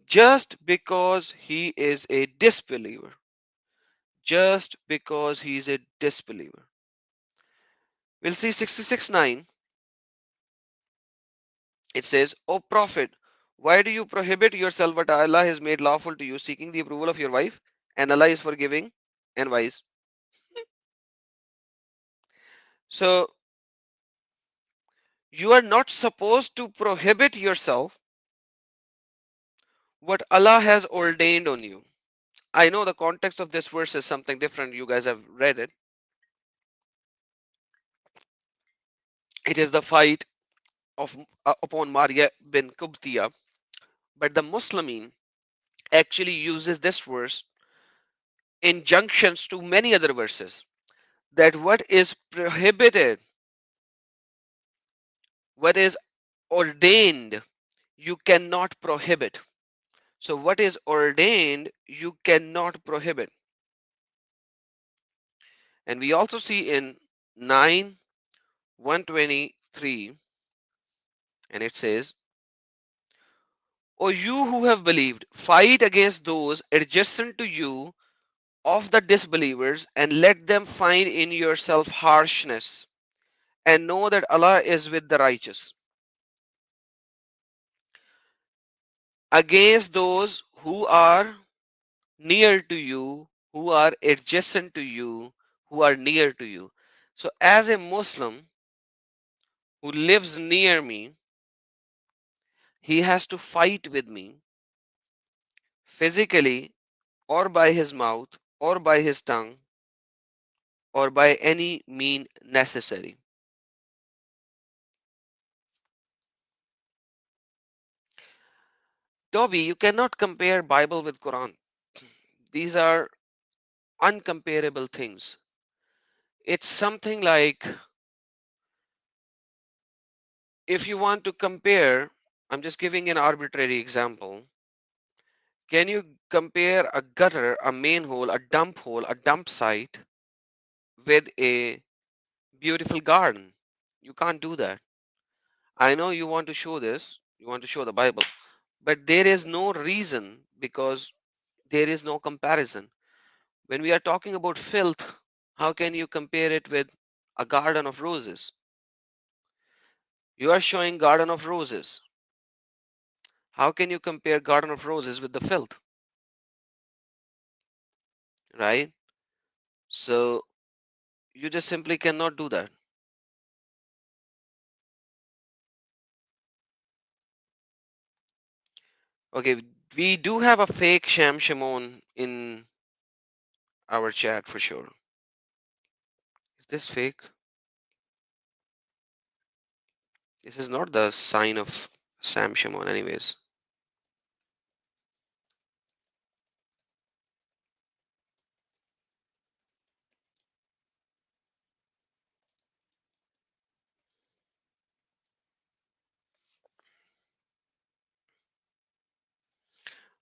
Just because he is a disbeliever. Just because he's a disbeliever. We'll see 66:9. It says, O Prophet, why do you prohibit yourself what Allah has made lawful to you, seeking the approval of your wife? And Allah is forgiving and wise. So, you are not supposed to prohibit yourself what Allah has ordained on you. I know the context of this verse is something different. You guys have read it. It is the fight of upon Maria bin Qubtiya. But the Muslimin actually uses this verse in junctions to many other verses, that what is prohibited, what is ordained, you cannot prohibit. So what is ordained, you cannot prohibit. And we also see in 9:123, and it says, O you who have believed, fight against those adjacent to you of the disbelievers, and let them find in yourself harshness, and know that Allah is with the righteous. Against those who are near to you, who are adjacent to you, who are near to you. So, as a Muslim who lives near me, he has to fight with me physically, or by his mouth, or by his tongue, or by any mean necessary. Toby, you cannot compare Bible with Quran. These are uncomparable things. It's something like, if you want to compare, I'm just giving an arbitrary example. Can you compare a gutter, a main hole, a dump site with a beautiful garden? You can't do that. I know you want to show this, you want to show the Bible, but there is no reason, because there is no comparison. When we are talking about filth, how can you compare it with a garden of roses? You are showing garden of roses. How can you compare garden of roses with the filth, right? So you just simply cannot do that. Okay, we do have a fake Sham Shimon in our chat for sure. Is this fake? This is not the sign of Sam Shimon anyways.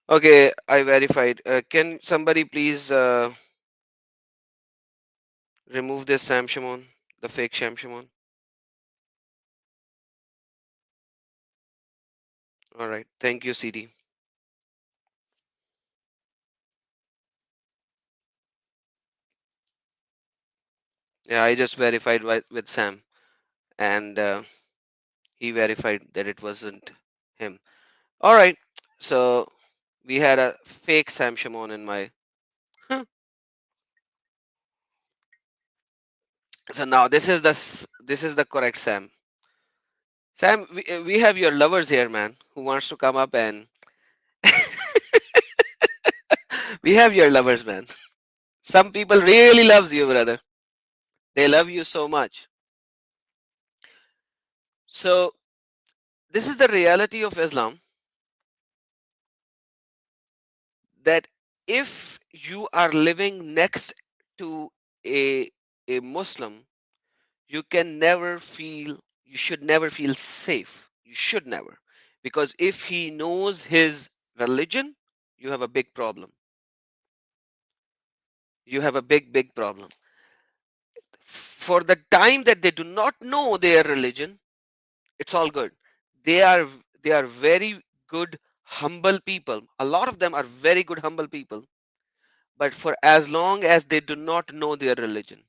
Okay, I verified. Can somebody please remove this Sam Shimon, the fake Sham Shimon? All right, thank you, CD. Yeah, I just verified with Sam, and he verified that it wasn't him. All right. So we had a fake Sam Shimon in my. So now this is the correct Sam. Sam, we have your lovers here, man, who wants to come up and we have your lovers, man. Some people really loves you, brother. They love you so much. So this is the reality of Islam, that if you are living next to a a Muslim, you can never feel, you should never feel safe. You should never. Because if he knows his religion, you have a big problem. You have a big problem. For the time that they do not know their religion, it's all good. They are very good humble people. A lot of them are very good humble people. But for as long as they do not know their religion,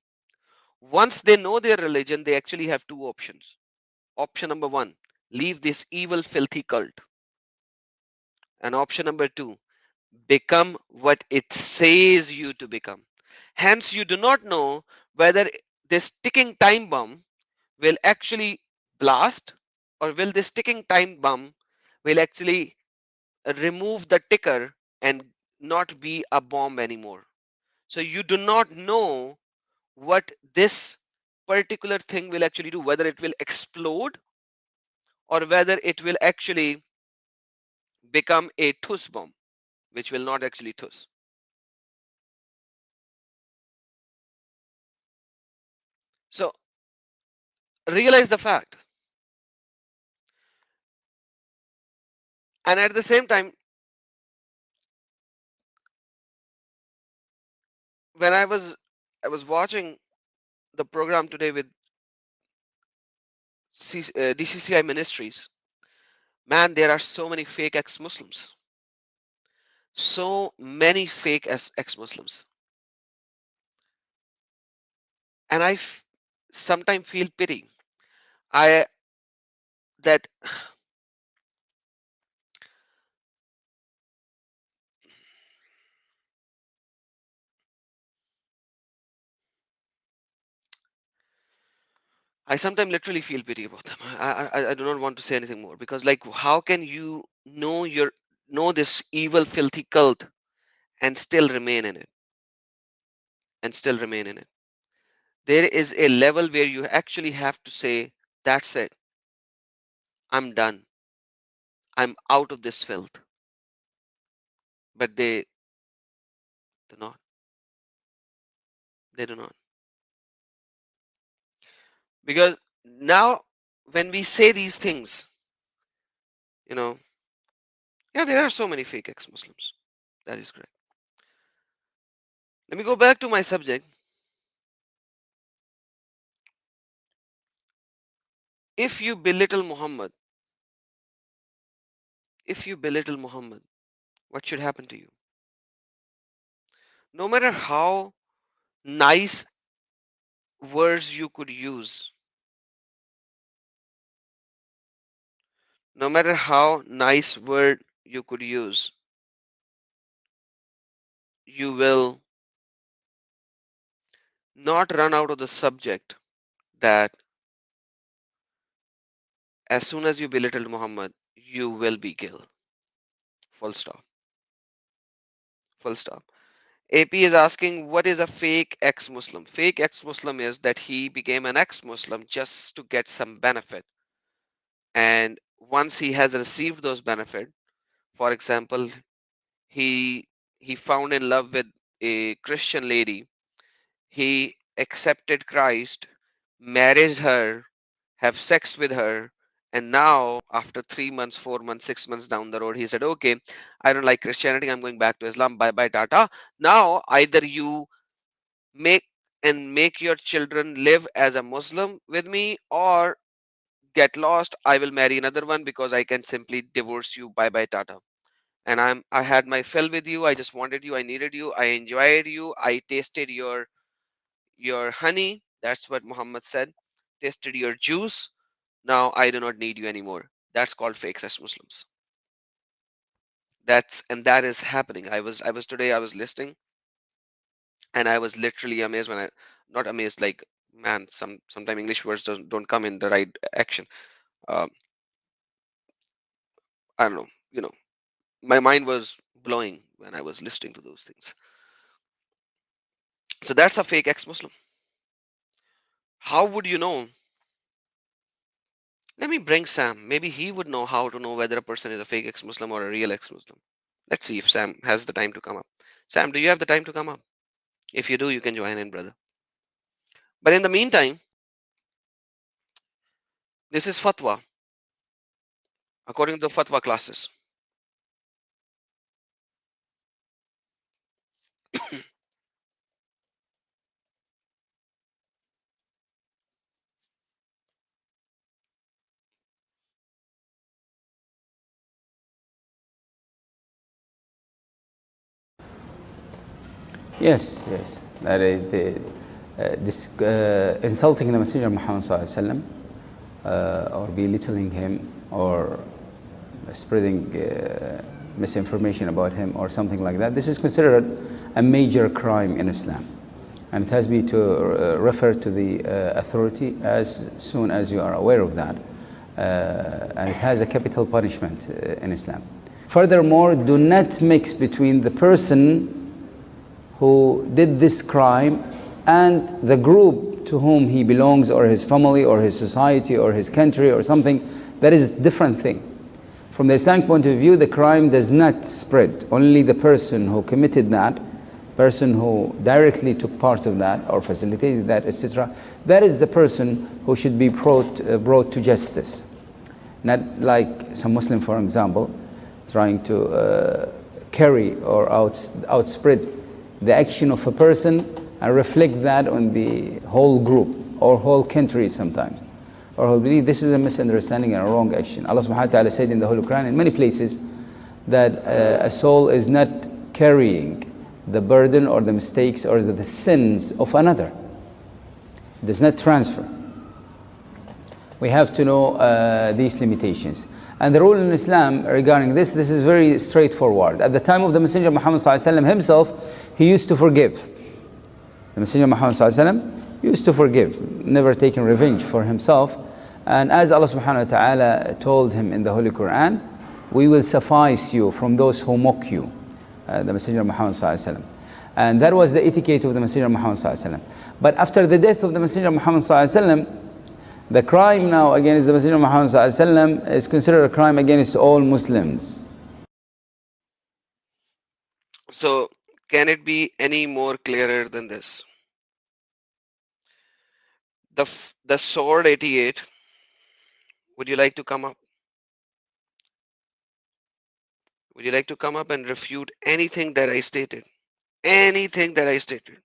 once they know their religion, they actually have two options. Option number one, leave this evil filthy cult. And option number two, become what it says you to become. Hence, you do not know whether this ticking time bomb will actually blast, or will this ticking time bomb will actually remove the ticker and not be a bomb anymore. So you do not know what this particular thing will actually do, whether it will explode or whether it will actually become a tuss bomb, which will not actually tuss. So realize the fact. And at the same time, when I was watching the program today with DCCI Ministries, man, there are so many fake ex-Muslims. So many fake ex-Muslims. And sometimes feel pity. I that I sometimes literally feel pity about them. I do not want to say anything more, because like, how can you know this evil filthy cult and still remain in it, and still remain in it? There is a level where you actually have to say, that's it, I'm done, I'm out of this filth. But they do not. They do not. Because now when we say these things, you know, yeah, there are so many fake ex-Muslims. That is correct. Let me go back to my subject. If you belittle Muhammad, if you belittle Muhammad, what should happen to you? No matter how nice words you could use, no matter how nice word you could use, you will not run out of the subject that as soon as you belittled Muhammad, you will be killed. Full stop. Full stop. AP is asking, what is a fake ex-Muslim? Fake ex-Muslim is that he became an ex-Muslim just to get some benefit. And once he has received those benefits, for example, he he found in love with a Christian lady, he accepted Christ, marries her, have sex with her, and now after 3 months, 4 months, 6 months down the road, he said, okay, I don't like Christianity, I'm going back to Islam, bye bye, tata. Now either you make make your children live as a Muslim with me, or get lost, I will marry another one because I can simply divorce you, bye bye, tata. And I had my fill with you, I just wanted you, I needed you, I enjoyed you, I tasted your honey. That's what Muhammad said. Tasted your juice. Now I do not need you anymore. That's called fake as Muslims. that is happening. I was today, I was listening, and I was literally amazed when I not amazed, like, man, sometimes English words don't come in the right action. Um, I don't know, my mind was blowing when I was listening to those things. So that's a fake ex-Muslim. How would you know? Let me bring Sam. Maybe he would know how to know whether a person is a fake ex-Muslim or a real ex-Muslim. Let's see if Sam has the time to come up. Sam, do you have the time to come up? If you do, you can join in, brother. But in the meantime, this is fatwa, according to the fatwa classes. Yes, yes. That is this insulting the Messenger Muhammad sallallahu alaihi wasallam, or belittling him, or spreading misinformation about him, or something like that. This is considered a major crime in Islam, and it has been to refer to the authority as soon as you are aware of that, and it has a capital punishment in Islam. Furthermore, do not mix between the person who did this crime and the group to whom he belongs, or his family, or his society, or his country, or something. That is a different thing. From the Islamic point of view, the crime does not spread. Only the person who committed that, person who directly took part of that or facilitated that, etc., that is the person who should be brought to justice. Not like some Muslim, for example, trying to carry or outspread the action of a person and reflect that on the whole group or whole country sometimes, or whole belief. This is a misunderstanding and a wrong action. Allah subhanahu wa ta'ala said in the Holy Quran in many places that a soul is not carrying the burden or the mistakes or the sins of another. It does not transfer. We have to know these limitations. And the rule in Islam regarding this is very straightforward. At the time of the Messenger Muhammad himself, he used to forgive. The Messenger Muhammad used to forgive, never taking revenge for himself. And as Allah subhanahu wa ta'ala told him in the Holy Quran, we will suffice you from those who mock you, the Messenger Muhammad. And that was the etiquette of the Messenger Muhammad. But after the death of the Messenger Muhammad, the crime now against the Messenger Muhammad is considered a crime against all Muslims. So, can it be any more clearer than this? The sword 88. Would you like to come up? Would you like to come up and refute anything that I stated? Anything that I stated.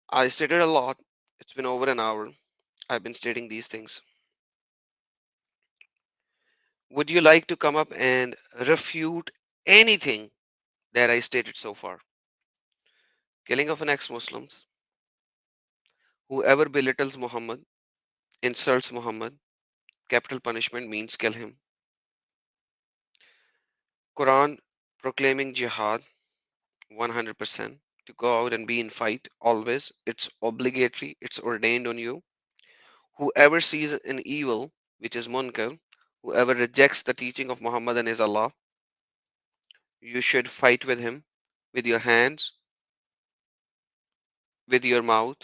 I stated a lot. It's been over an hour. I've been stating these things. Would you like to come up and refute anything that I stated so far? Killing of an ex-Muslims, whoever belittles Muhammad, insults Muhammad, capital punishment means kill him. Quran proclaiming jihad 100%, to go out and be in fight always. It's obligatory, it's ordained on you. Whoever sees an evil, which is munker, whoever rejects the teaching of Muhammad and his Allah, you should fight with him, with your hands, with your mouth,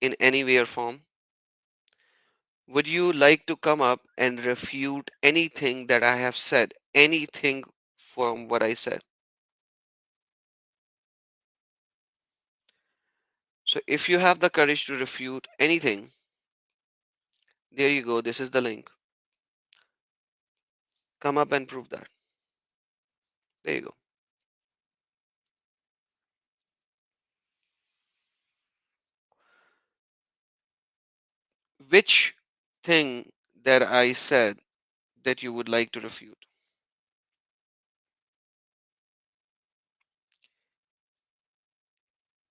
in any way or form. Would you like to come up and refute anything that I have said? Anything from what I said? So if you have the courage to refute anything, there you go. This is the link. Come up and prove that. There you go. Which thing that I said that you would like to refute?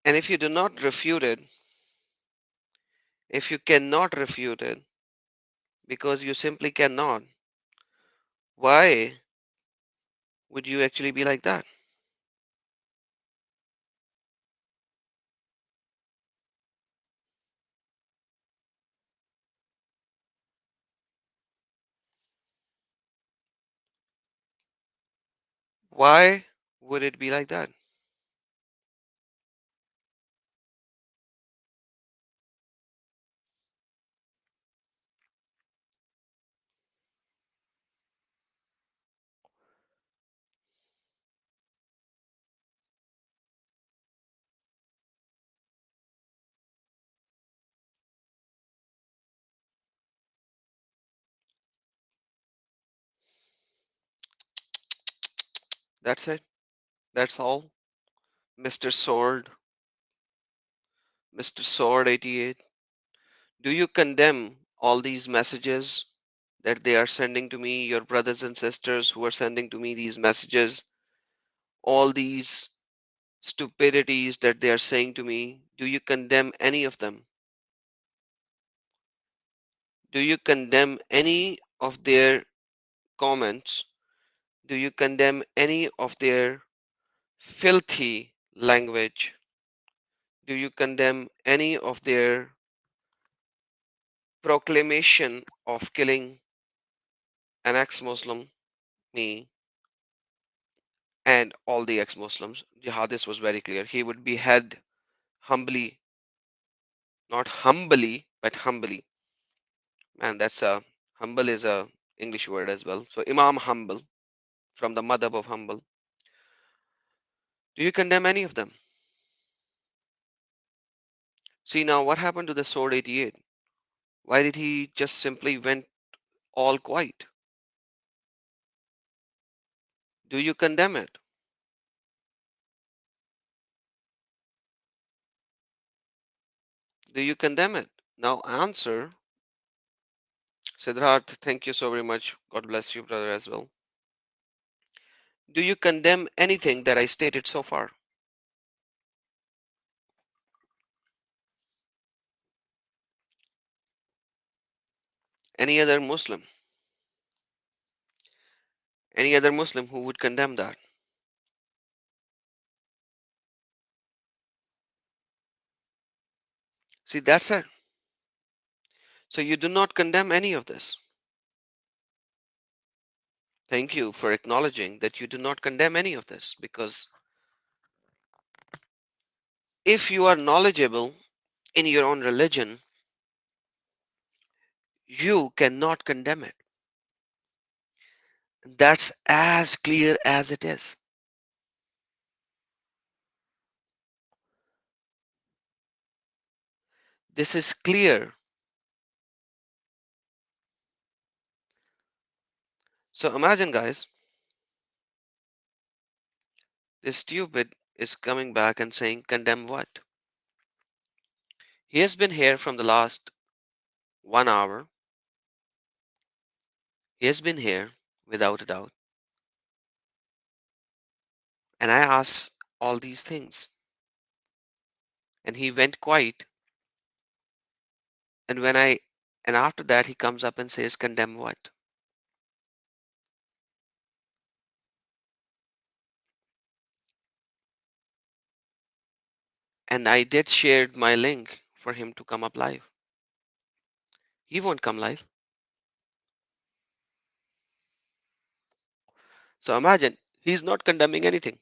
And if you do not refute it, if you cannot refute it, because you simply cannot, why would you actually be like that? Why would it be like that? That's it. That's all. Mr. Sword, Mr. Sword 88. Do you condemn all these messages that they are sending to me, your brothers and sisters who are sending to me these messages, all these stupidities that they are saying to me? Do you condemn any of them? Do you condemn any of their comments? Do you condemn any of their filthy language? Do you condemn any of their proclamation of killing an ex-Muslim, me, and all the ex-Muslims? Jihadist was very clear. He would behead humbly, not humbly, but humbly. Man, that's a humble is a English word as well. So Imam Humble from the madhab of humble. Do you condemn any of them? See now what happened to the sword 88? Why did he just simply went all quiet? Do you condemn it? Do you condemn it? Now answer. Siddharth, thank you so very much. God bless you, brother, as well. Do you condemn anything that I stated so far? Any other Muslim? Any other Muslim who would condemn that? See, that's it. So you do not condemn any of this. Thank you for acknowledging that you do not condemn any of this, because if you are knowledgeable in your own religion, you cannot condemn it. That's as clear as it is. This is clear. So imagine, guys, this stupid is coming back and saying, condemn what? He has been here from the last 1 hour. He has been here without a doubt. And I asked all these things. And he went quiet. And and after that, he comes up and says, condemn what? And I did share my link for him to come up live. He won't come live. So imagine, he's not condemning anything.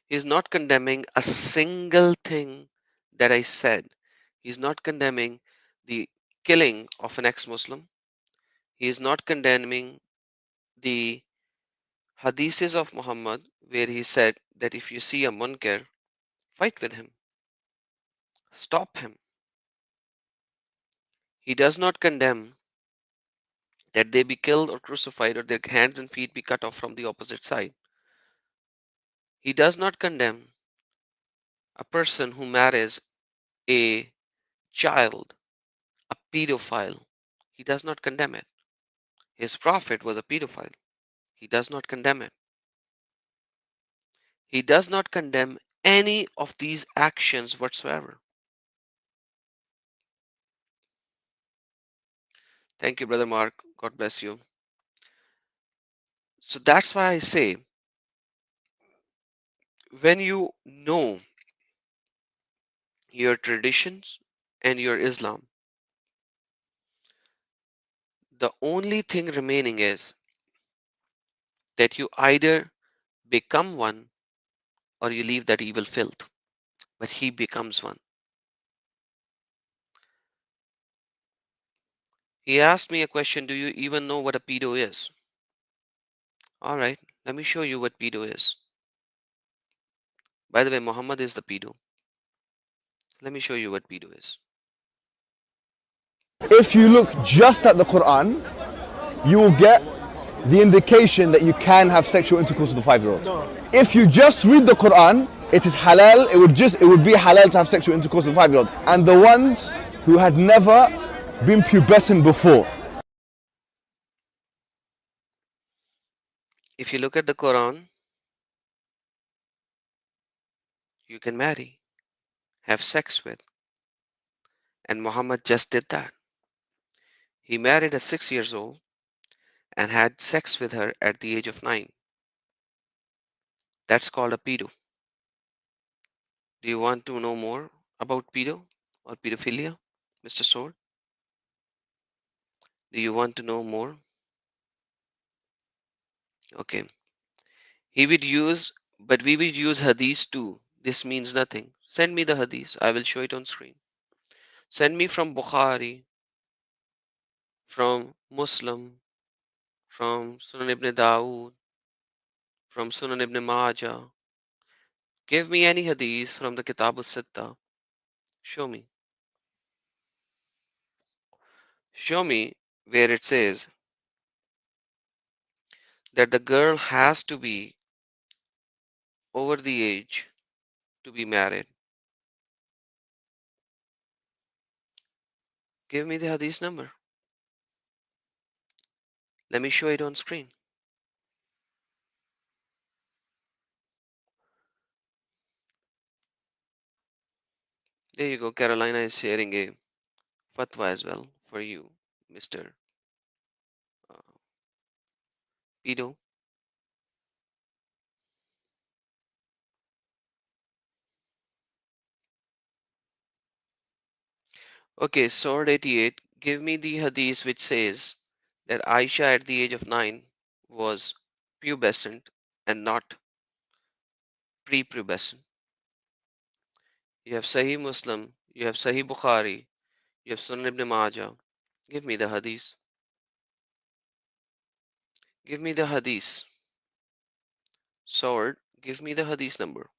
He's not condemning a single thing that I said. He's not condemning the killing of an ex-Muslim. He is not condemning the hadiths of Muhammad, where he said that if you see a munker, fight with him, stop him. He does not condemn that they be killed or crucified or their hands and feet be cut off from the opposite side. He does not condemn a person who marries a child, a pedophile. He does not condemn it. His prophet was a pedophile. He does not condemn it. He does not condemn any of these actions whatsoever. Thank you, Brother Mark. God bless you. So that's why I say, when you know your traditions and your Islam, the only thing remaining is that you either become one or you leave that evil filth. But he becomes one. He asked me a question, do you even know what a pedo is? All right, let me show you what pedo is. By the way, Muhammad is the pedo. Let me show you what pedo is. If you look just at the Quran, you will get the indication that you can have sexual intercourse with a 5-year-old. If you just read the Quran, it is halal, it would be halal to have sexual intercourse with a 5-year-old. And the ones who had never been pubescent before. If you look at the Quran, you can marry, have sex with. And Muhammad just did that. He married at 6 years old and had sex with her at the age of 9. That's called a pedo. Do you want to know more about pedo or pedophilia, Mr. Sword? Do you want to know more? Okay. He would use, but we would use hadith too. This means nothing. Send me the hadith. I will show it on screen. Send me from Bukhari, from Muslim, from Sunan ibn Dawood, from Sunan ibn Majah. Give me any hadith from the Kitab al-Sitta. Show me. Show me where it says that the girl has to be over the age to be married. Give me the hadith number. Let me show it on screen. There you go. Carolina is sharing a fatwa as well for you, Mr. Uh, Pedo. Okay, Sword 88. Give me the hadith which says that Aisha at the age of 9 was pubescent and not prepubescent. You have Sahih Muslim, you have Sahih Bukhari, you have Sunan ibn Majah. Give me the hadith. Give me the hadith. Sword, give me the hadith number.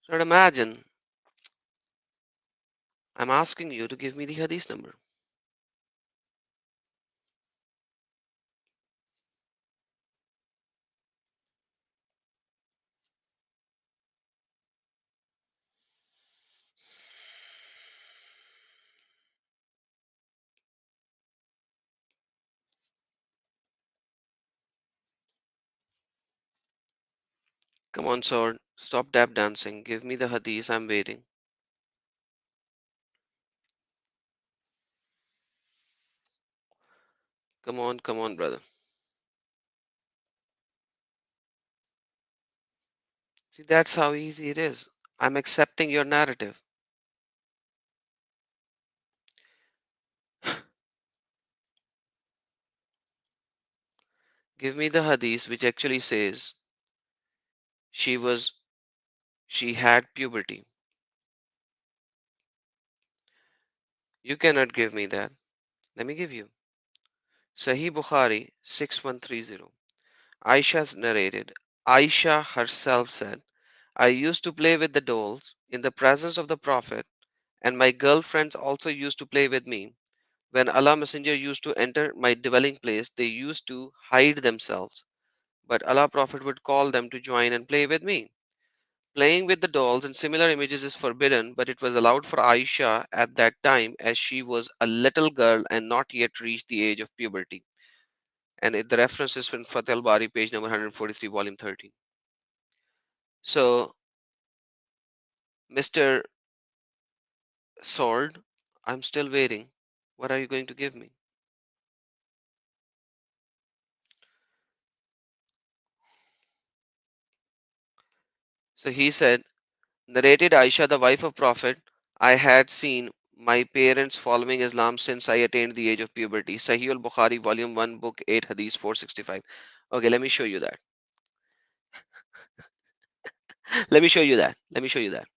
So imagine I'm asking you to give me the hadith number. Come on, Sword. Stop tap dancing. Give me the hadith. I'm waiting. Come on, brother. See, that's how easy it is. I'm accepting your narrative. Give me the hadith which actually says she was she had puberty. You cannot give me that. Let me give you. Sahih Bukhari 6130. Aisha narrated. Aisha herself said, I used to play with the dolls in the presence of the Prophet, and my girlfriends also used to play with me. When Allah Messenger used to enter my dwelling place, they used to hide themselves, but Allah Prophet would call them to join and play with me. Playing with the dolls and similar images is forbidden, but it was allowed for Aisha at that time as she was a little girl and not yet reached the age of puberty. And the reference is from Fath al Bari, page number 143, volume 13. So, Mr. Sword, I'm still waiting. What are you going to give me? So he said, narrated Aisha, the wife of Prophet, I had seen my parents following Islam since I attained the age of puberty. Sahih al-Bukhari, volume 1, book 8, hadith 465. Okay, let me show you that. Let me show you that. Let me show you that.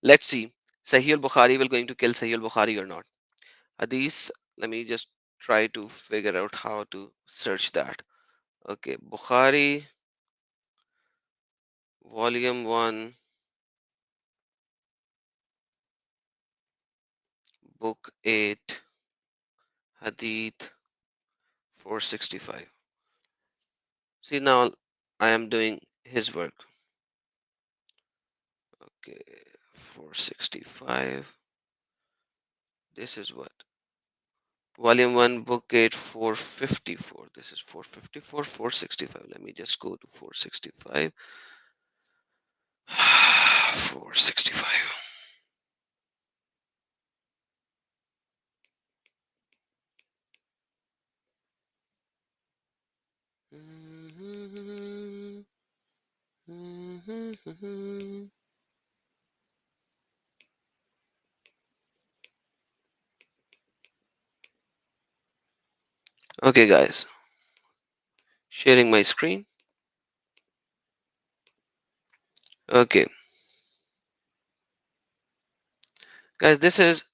Let's see. Sahih al-Bukhari will going to kill Sahih al-Bukhari or not. Hadith, let me just try to figure out how to search that. Okay, Bukhari, volume 1, book 8, hadith 465. See, now I am doing his work. Okay, 465. This is what? Volume 1, book 8, 454. This is 454, 465. Let me just go to 465. 465. Okay, guys, sharing my screen. Okay, guys, this is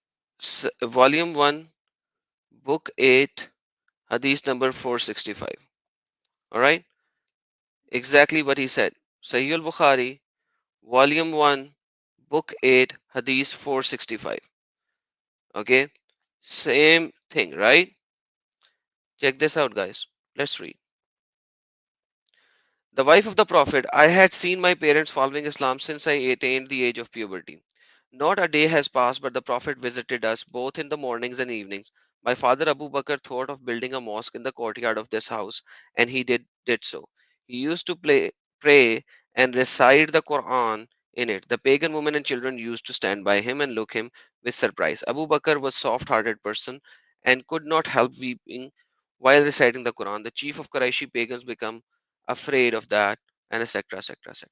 volume 1, book 8, hadith number 465. All right, exactly what he said. Sahih al-Bukhari, volume 1, book 8, hadith 465. Okay, same thing, right? Check this out, guys. Let's read. The wife of the Prophet, I had seen my parents following Islam since I attained the age of puberty. Not a day has passed but the Prophet visited us both in the mornings and evenings. My father Abu Bakr thought of building a mosque in the courtyard of this house, and he did so. He used to pray and recite the Quran in it. The pagan women and children used to stand by him and look him with surprise. Abu Bakr was a soft-hearted person and could not help weeping while reciting the Quran. The chief of Quraishi pagans become afraid of that, and etc., etc., etc.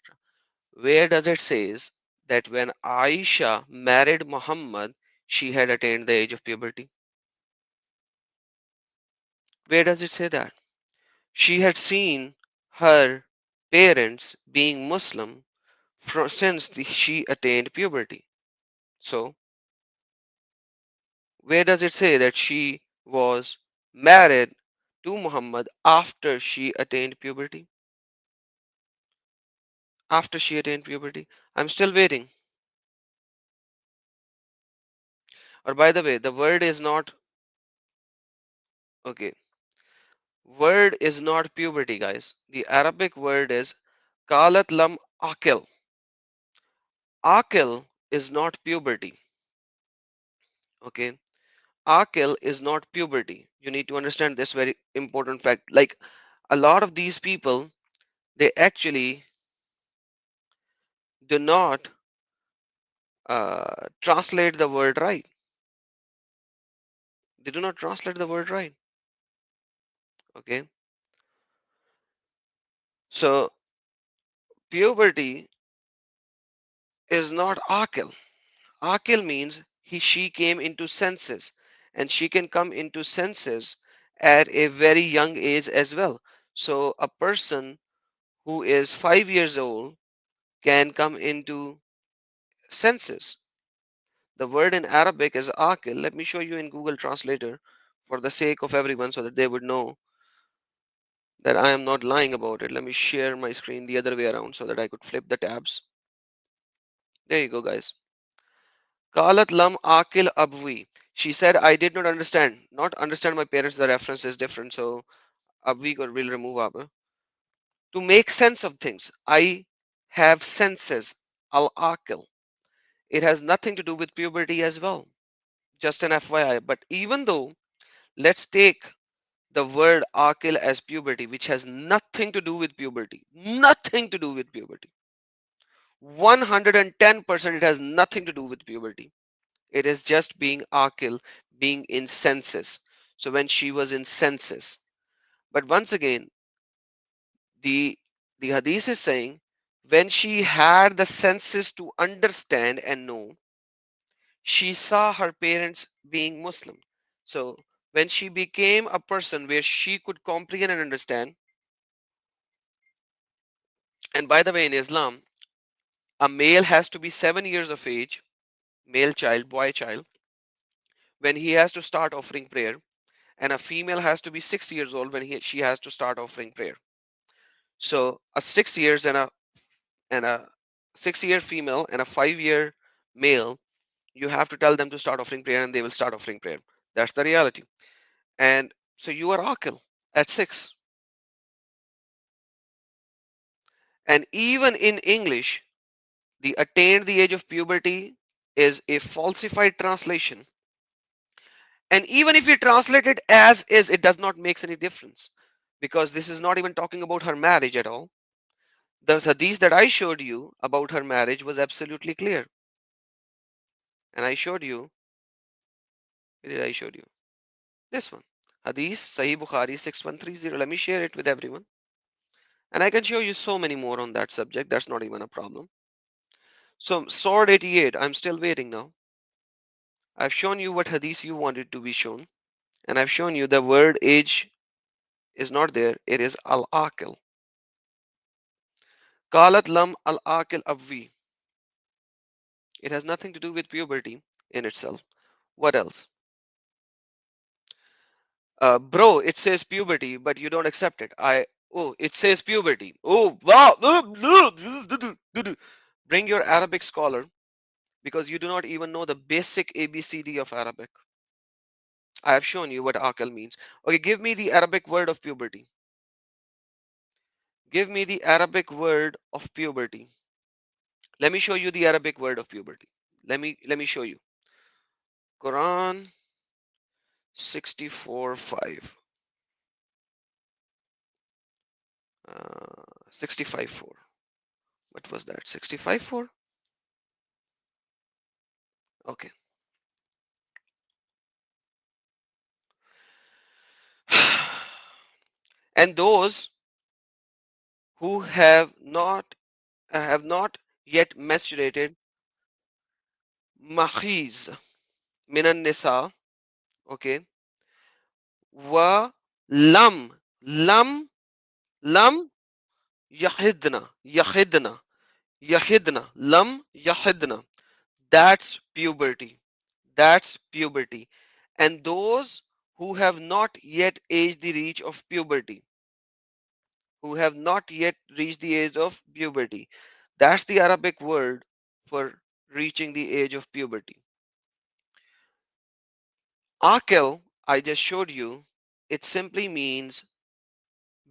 Where does it says that when Aisha married Muhammad, she had attained the age of puberty? Where does it say that? She had seen her parents being Muslim since she attained puberty. So, where does it say that she was married to Muhammad after she attained puberty? After she attained puberty. I'm still waiting. Or by the way, the word is not okay. Word is not puberty, guys. The Arabic word is qalat lam akil. Akil is not puberty. Okay. Akil is not puberty. You need to understand this very important fact. Like a lot of these people, they actually do not translate the word right. They do not translate the word right. Okay. So puberty is not akil. Akil means she came into senses, and she can come into senses at a very young age as well. So a person who is 5 years old can come into senses. The word in Arabic is akil. Let me show you in Google Translator for the sake of everyone so that they would know that I am not lying about it. Let me share my screen the other way around so that I could flip the tabs. There you go, guys. Qalat lam akil abwi. She said, I did not understand. Not understand my parents, the reference is different. So abwi will remove ab. To make sense of things. I have senses. Al akil. It has nothing to do with puberty as well. Just an FYI. But even though, let's take the word akil as puberty, which has nothing to do with puberty. Nothing to do with puberty. 110% it has nothing to do with puberty. It is just being akil, being in senses. So when she was in senses. But once again, the hadith is saying When she had the senses to understand and know, she saw her parents being Muslim. So when she became a person where she could comprehend and understand, and by the way, in Islam, a male has to be 7 years of age, male child, boy child, when he has to start offering prayer, and a female has to be 6 years old when she has to start offering prayer. So a 6 years and a 6 year female and a 5 year male, you have to tell them to start offering prayer and they will start offering prayer. That's the reality. And so you are akil at 6. And even in English, the attained the age of puberty is a falsified translation. And even if you translate it as is, it does not make any difference, because this is not even talking about her marriage at all. The hadith that I showed you about her marriage was absolutely clear. And I showed you, where did I show you? This one. Hadith Sahih Bukhari 6130. Let me share it with everyone. And I can show you so many more on that subject. That's not even a problem. So, Sword 88, I'm still waiting now. I've shown you what hadith you wanted to be shown. And I've shown you the word age is not there. It is al-aqil. Qalat lam al-aqil abwi. It has nothing to do with puberty in itself. What else? Bro, it says puberty, but you don't accept it. Oh, it says puberty. Oh, wow. Bring your Arabic scholar, because you do not even know the basic ABCD of Arabic. I have shown you what aqil means. Okay, give me the Arabic word of puberty. Give me the Arabic word of puberty. Let me show you the Arabic word of puberty. Let me show you. Quran 64:5. 65:4. What was that? 65:4? Okay. And those who have not yet menstruated, mahiz minan nisa, okay, wa lam lam yahidna lam yahidna. That's puberty. That's puberty. And those who have not yet aged the reach of puberty, who have not yet reached the age of puberty. That's the Arabic word for reaching the age of puberty. Akel, I just showed you, it simply means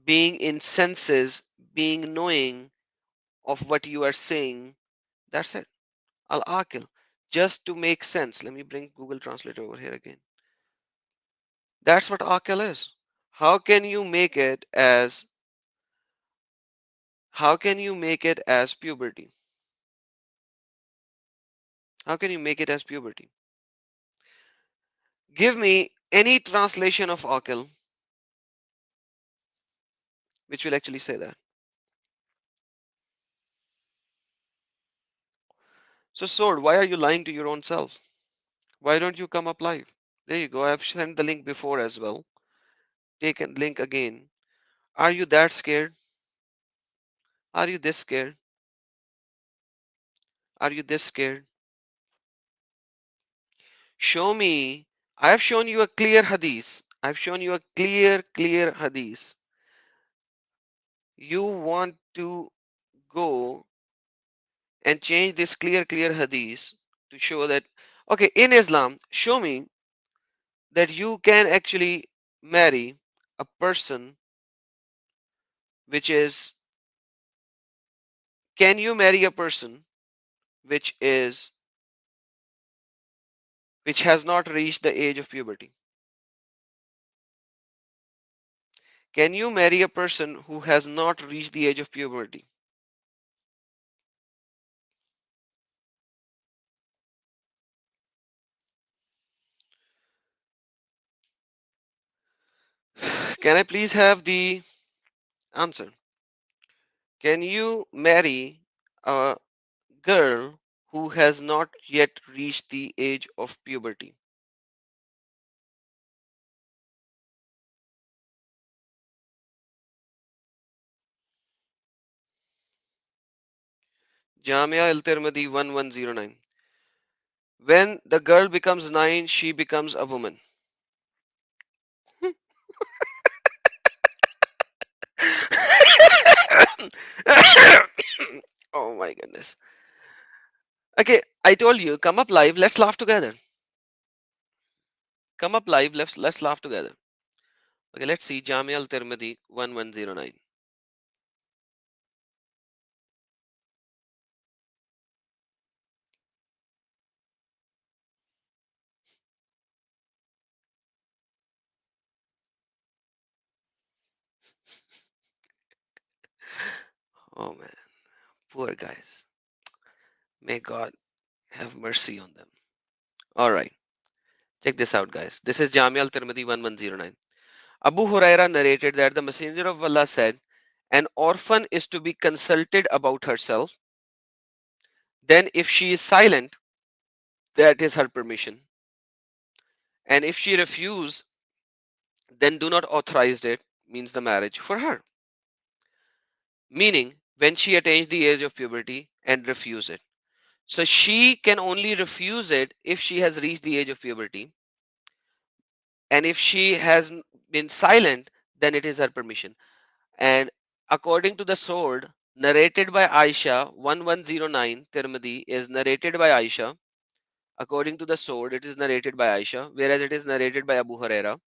being in senses, being knowing of what you are saying. That's it. Al Akel. Just to make sense. Let me bring Google Translator over here again. That's what Akel is. How can you make it as puberty? How can you make it as puberty? Give me any translation of Akil which will actually say that. So, Sword, why are you lying to your own self? Why don't you come up live? There you go. I've sent the link before as well. Take a link again. Are you that scared? Are you this scared? Are you this scared? Show me. I have shown you a clear hadith. I've shown you a clear hadith. You want to go and change this clear hadith to show that, okay, in Islam, show me that you can actually marry a person which is, can you marry a person which is, which has not reached the age of puberty? Can you marry a person who has not reached the age of puberty? Can I please have the answer? Can you marry a girl who has not yet reached the age of puberty? Jamia al-Tirmidhi 1109. When the girl becomes 9, she becomes a woman. Oh my goodness. Okay, I told you, come up live, let's laugh together. Come up live, let's laugh together. Okay, let's see. Jamia al-Tirmidhi 1109. Oh man, poor guys. May God have mercy on them. Alright, check this out, guys. This is Jamia al-Tirmidhi 1109. Abu Huraira narrated that the Messenger of Allah said, an orphan is to be consulted about herself. Then if she is silent, that is her permission. And if she refuse, then do not authorize it, means the marriage for her. Meaning, when she attains the age of puberty and refuse it. So she can only refuse it if she has reached the age of puberty. And if she has been silent, then it is her permission. And according to the sword, narrated by Aisha, 1109, Tirmidhi is narrated by Aisha. According to the sword, it is narrated by Aisha, whereas it is narrated by Abu Huraira.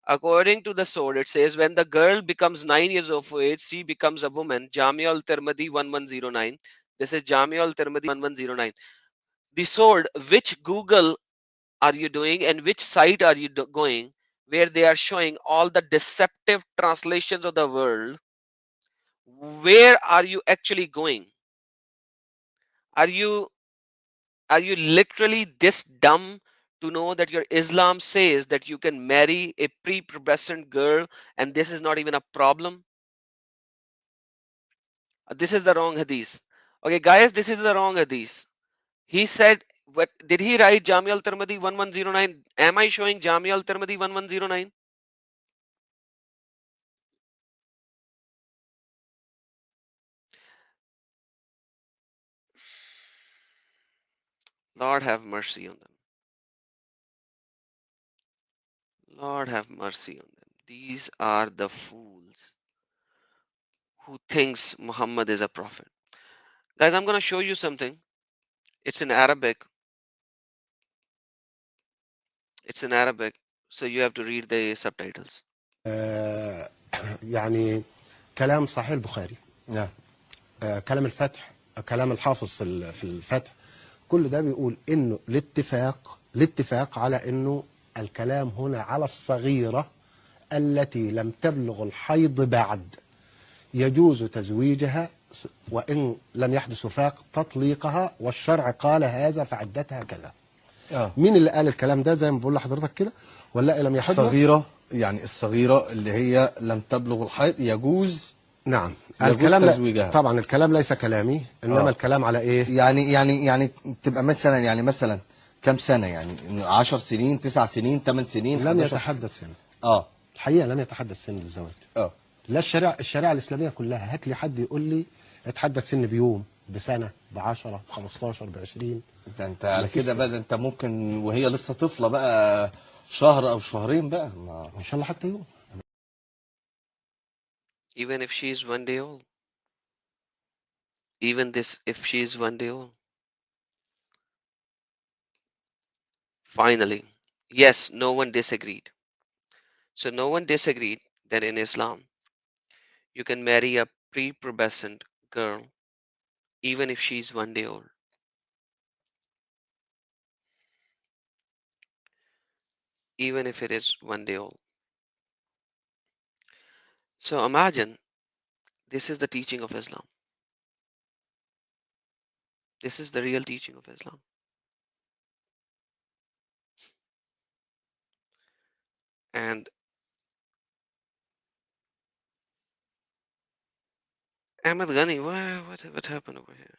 According to the sword, it says, when the girl becomes 9 years of age, she becomes a woman. Jamia al-Tirmidhi 1109. This is Jamia al-Tirmidhi 1109. The sword, which Google are you doing and which site are you going where they are showing all the deceptive translations of the world? Where are you actually going? Are you literally this dumb to know that your Islam says that you can marry a prepubescent girl and this is not even a problem? This is the wrong hadith. Okay, guys, this is the wrong hadith. He said, what did he write? Jami al-Tirmidhi 1109. Am I showing Jami al-Tirmidhi 1109? Lord have mercy on them. Lord have mercy on them. These are the fools who thinks Muhammad is a prophet. Guys, I'm going to show you something. It's in Arabic. It's in Arabic. So you have to read the subtitles. يعني كلام صحيح البخاري. نعم. كلام الفتح، كلام الحافظ في الفتح، كل ده بيقول انه الاتفاق على انه الكلام هنا على الصغيرة التي لم تبلغ الحيض بعد، يجوز تزويجها وإن لم يحدث وفاق تطليقها، والشرع قال هذا فعدتها كذا. مين اللي قال الكلام ده زي ما بقول لحضرتك كده؟ ولا لم يحدث؟ الصغيرة، يعني الصغيرة اللي هي لم تبلغ الحيض يجوز. نعم. يجوز الكلام تزويجها. طبعا الكلام ليس كلامي، انما الكلام على ايه؟ يعني تبقى مثلا كم سنة؟ يعني 10 سنين، 9 سنين، 8 سنين. لم يتحدث سن. الحقيقة لم يتحدث سن للزواج. لا، الشريعة الإسلامية كلها، هات لي حد يقول لي اتحدث سن بيوم، بسنة، ب10، ب15، ب20. انت على كده بقى، انت ممكن وهي لسه طفلة بقى شهر او شهرين بقى، ان شاء الله حتى يوم. Even if she is 1 day old. Even this, if she is 1 day old. Finally, yes, no one disagreed. So no one disagreed that in Islam, you can marry a prepubescent girl even if she is 1 day old. Even if it is 1 day old. So imagine, this is the teaching of Islam. This is the real teaching of Islam. And Ahmed Ghani, what happened over here?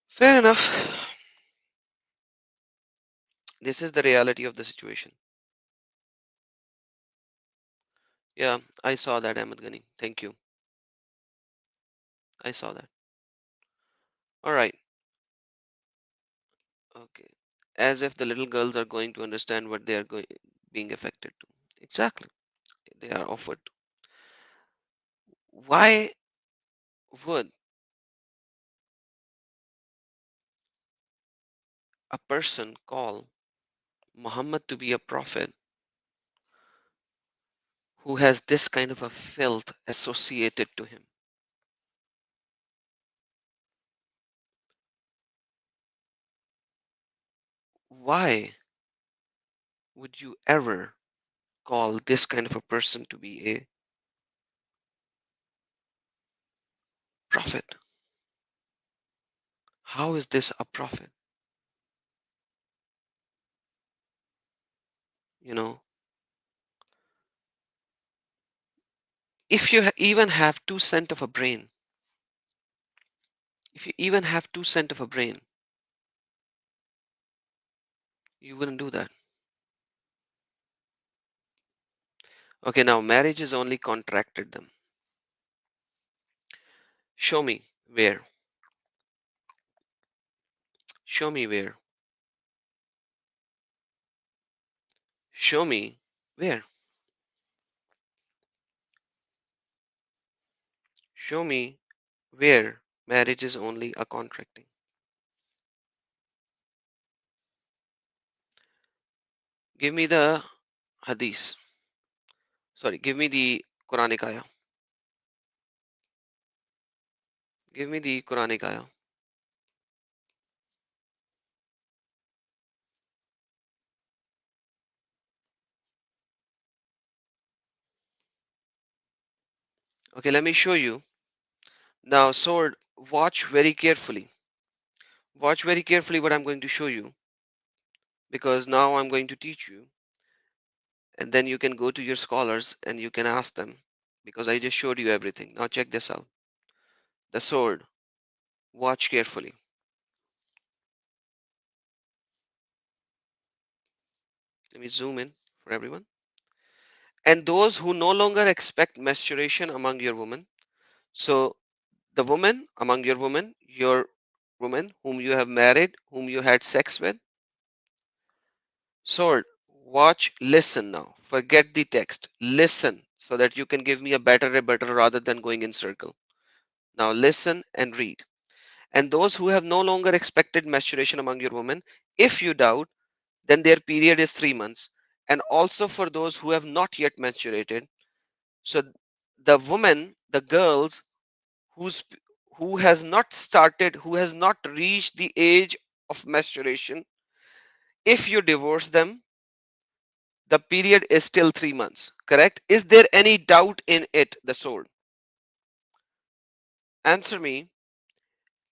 Fair enough. This is the reality of the situation. Yeah, I saw that, Ahmed Ghani. Thank you. I saw that. All right. Okay. As if the little girls are going to understand what they are going being affected to. Exactly. They are offered to. Why would a person call Muhammad to be a prophet who has this kind of a filth associated to him? Why would you ever call this kind of a person to be a prophet? How is this a prophet? You know, if you even have 2 cents of a brain, if you even have 2 cents of a brain, you wouldn't do that. Okay, now marriage is only contracted them. Show me where. Show me where. Show me where. Show me where marriage is only a contracting. Give me the Hadith. Sorry, give me the Quranic ayah. Give me the Quranic ayah. Okay, let me show you. Now, sword, watch very carefully. Watch very carefully what I'm going to show you, because now I'm going to teach you, and then you can go to your scholars and you can ask them, because I just showed you everything. Now check this out. The sword. Watch carefully. Let me zoom in for everyone. And those who no longer expect menstruation among your women. So the woman among your woman whom you have married, whom you had sex with. Sword, watch, listen now. Forget the text. Listen so that you can give me a better rebuttal rather than going in circle. Now listen and read. And those who have no longer expected menstruation among your women, if you doubt, then their period is 3 months. And also for those who have not yet menstruated. So the woman, the girls who's who has not started, who has not reached the age of menstruation, if you divorce them, the period is still 3 months. Correct? Is there any doubt in it? The sword. Answer me.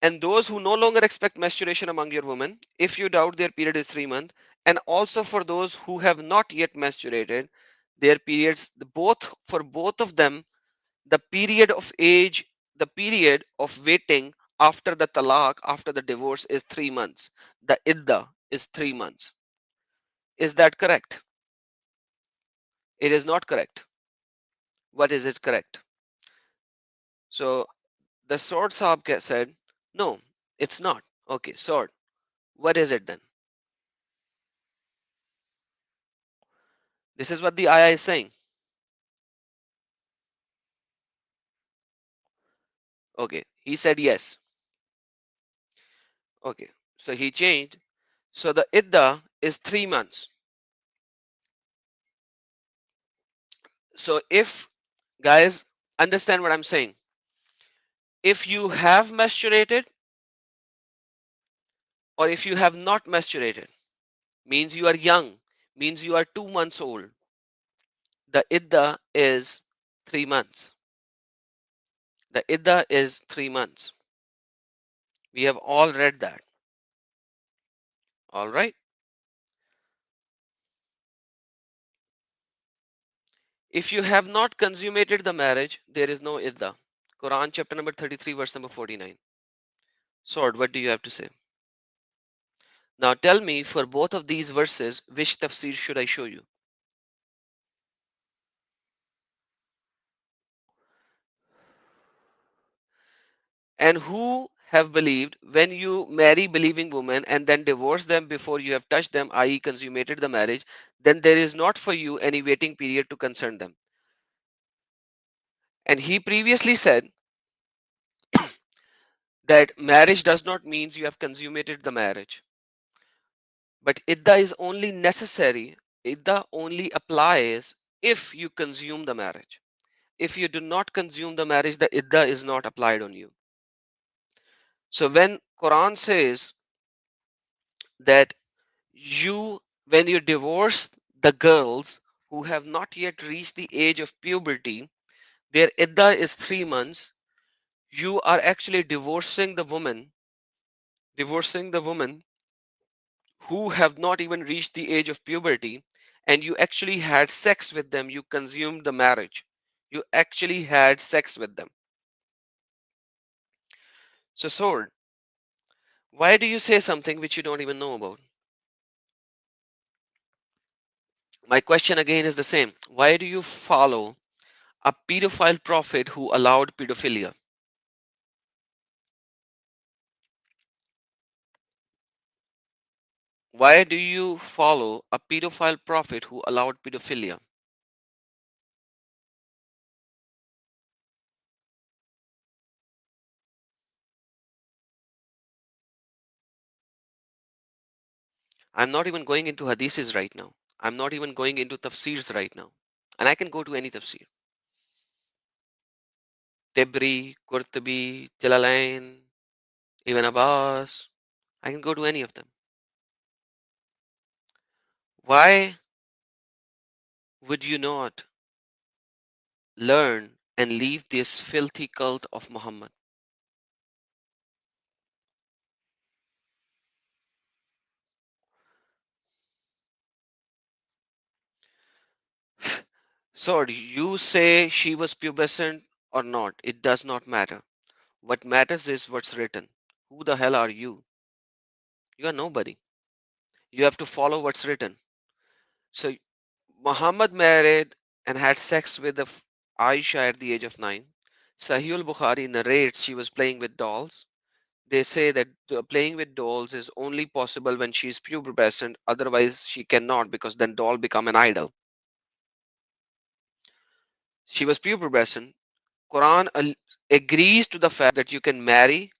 And those who no longer expect menstruation among your women, if you doubt, their period is 3 months. And also for those who have not yet menstruated, their periods, both of them, the period of age, the period of waiting after the talaq, after the divorce, is 3 months. The idda is 3 months. Is that correct? It is not correct. What is it correct? So the sword Saab said, no, it's not. Okay, sword. What is it then? This is what the ayah is saying. Okay, he said yes. Okay, so he changed. So the idda is 3 months. So if, guys, understand what I'm saying. If you have menstruated or if you have not menstruated, means you are young, means you are 2 months old. The idda is 3 months. The idda is 3 months. We have all read that. All right. If you have not consummated the marriage, there is no idda. Quran chapter number 33, verse number 49. Sword, what do you have to say? Now tell me, for both of these verses, which tafsir should I show you? And who have believed when you marry believing women and then divorce them before you have touched them, i.e., consummated the marriage, then there is not for you any waiting period to concern them. And he previously said that marriage does not mean you have consummated the marriage, but idda is only necessary. Idda only applies if you consume the marriage. If you do not consume the marriage, the idda is not applied on you. So when Quran says that you when you divorce the girls who have not yet reached the age of puberty, their idda is 3 months. You are actually divorcing the woman who have not even reached the age of puberty, and you actually had sex with them. You consumed the marriage. You actually had sex with them. So, Sword, why do you say something which you don't even know about? My question again is the same. Why do you follow a pedophile prophet who allowed pedophilia? Why do you follow a pedophile prophet who allowed pedophilia? I'm not even going into hadiths right now. I'm not even going into tafsirs right now. And I can go to any tafsir. Tibri, Qurtubi, Jalalain, Ibn Abbas. I can go to any of them. Why would you not learn and leave this filthy cult of Muhammad? So, you say she was pubescent or not? It does not matter. What matters is what's written. Who the hell are you? You are nobody. You have to follow what's written. So, Muhammad married and had sex with Aisha at the age of 9. Sahih al-Bukhari narrates she was playing with dolls. They say that playing with dolls is only possible when she is pubescent, otherwise she cannot, because then doll become an idol. She was pubescent. Quran agrees to the fact that you can marry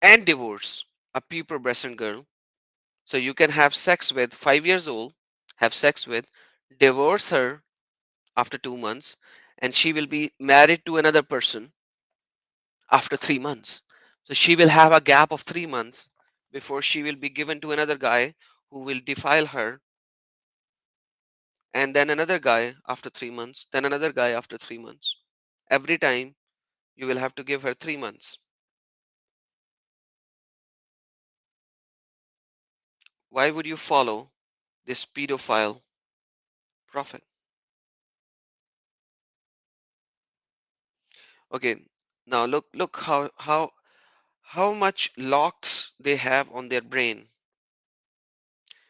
and divorce a pubescent girl. So you can have sex with 5 years old, have sex with, divorce her after 2 months, and she will be married to another person after 3 months. So she will have a gap of 3 months before she will be given to another guy who will defile her, and then another guy after 3 months, then another guy after 3 months. Every time you will have to give her 3 months. Why would you follow this pedophile prophet? Okay, now look how much locks they have on their brain.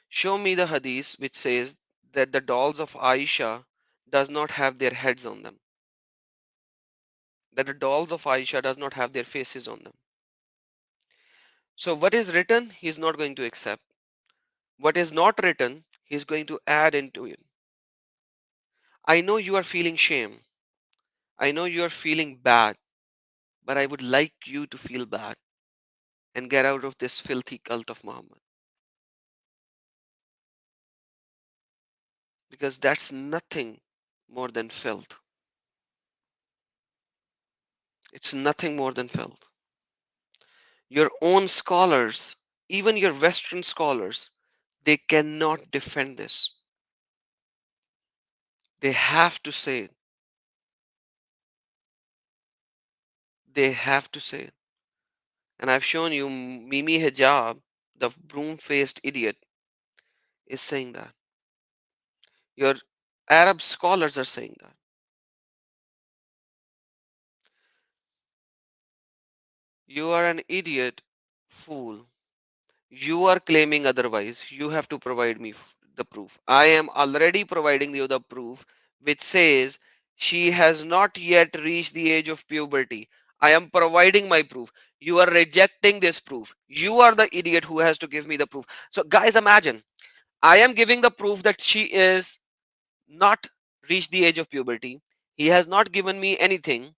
Show me the hadith which says that the dolls of Aisha does not have their heads on them. That the dolls of Aisha does not have their faces on them. So what is written, he is not going to accept. What is not written, he is going to add into it. I know you are feeling shame. I know you are feeling bad, but I would like you to feel bad and get out of this filthy cult of Muhammad. Because that's nothing more than filth. It's nothing more than filth. Your own scholars, even your Western scholars, They cannot defend this. They have to say it. They have to say it. And I've shown you Mimi Hijab, the broom-faced idiot, is saying that. Your Arab scholars are saying that. You are an idiot, fool. You are claiming otherwise. You have to provide me the proof. I am already providing you the proof which says she has not yet reached the age of puberty. I am providing my proof. You are rejecting this proof. You are the idiot who has to give me the proof. So, guys, imagine I am giving the proof that she is not reached the age of puberty. He has not given me anything.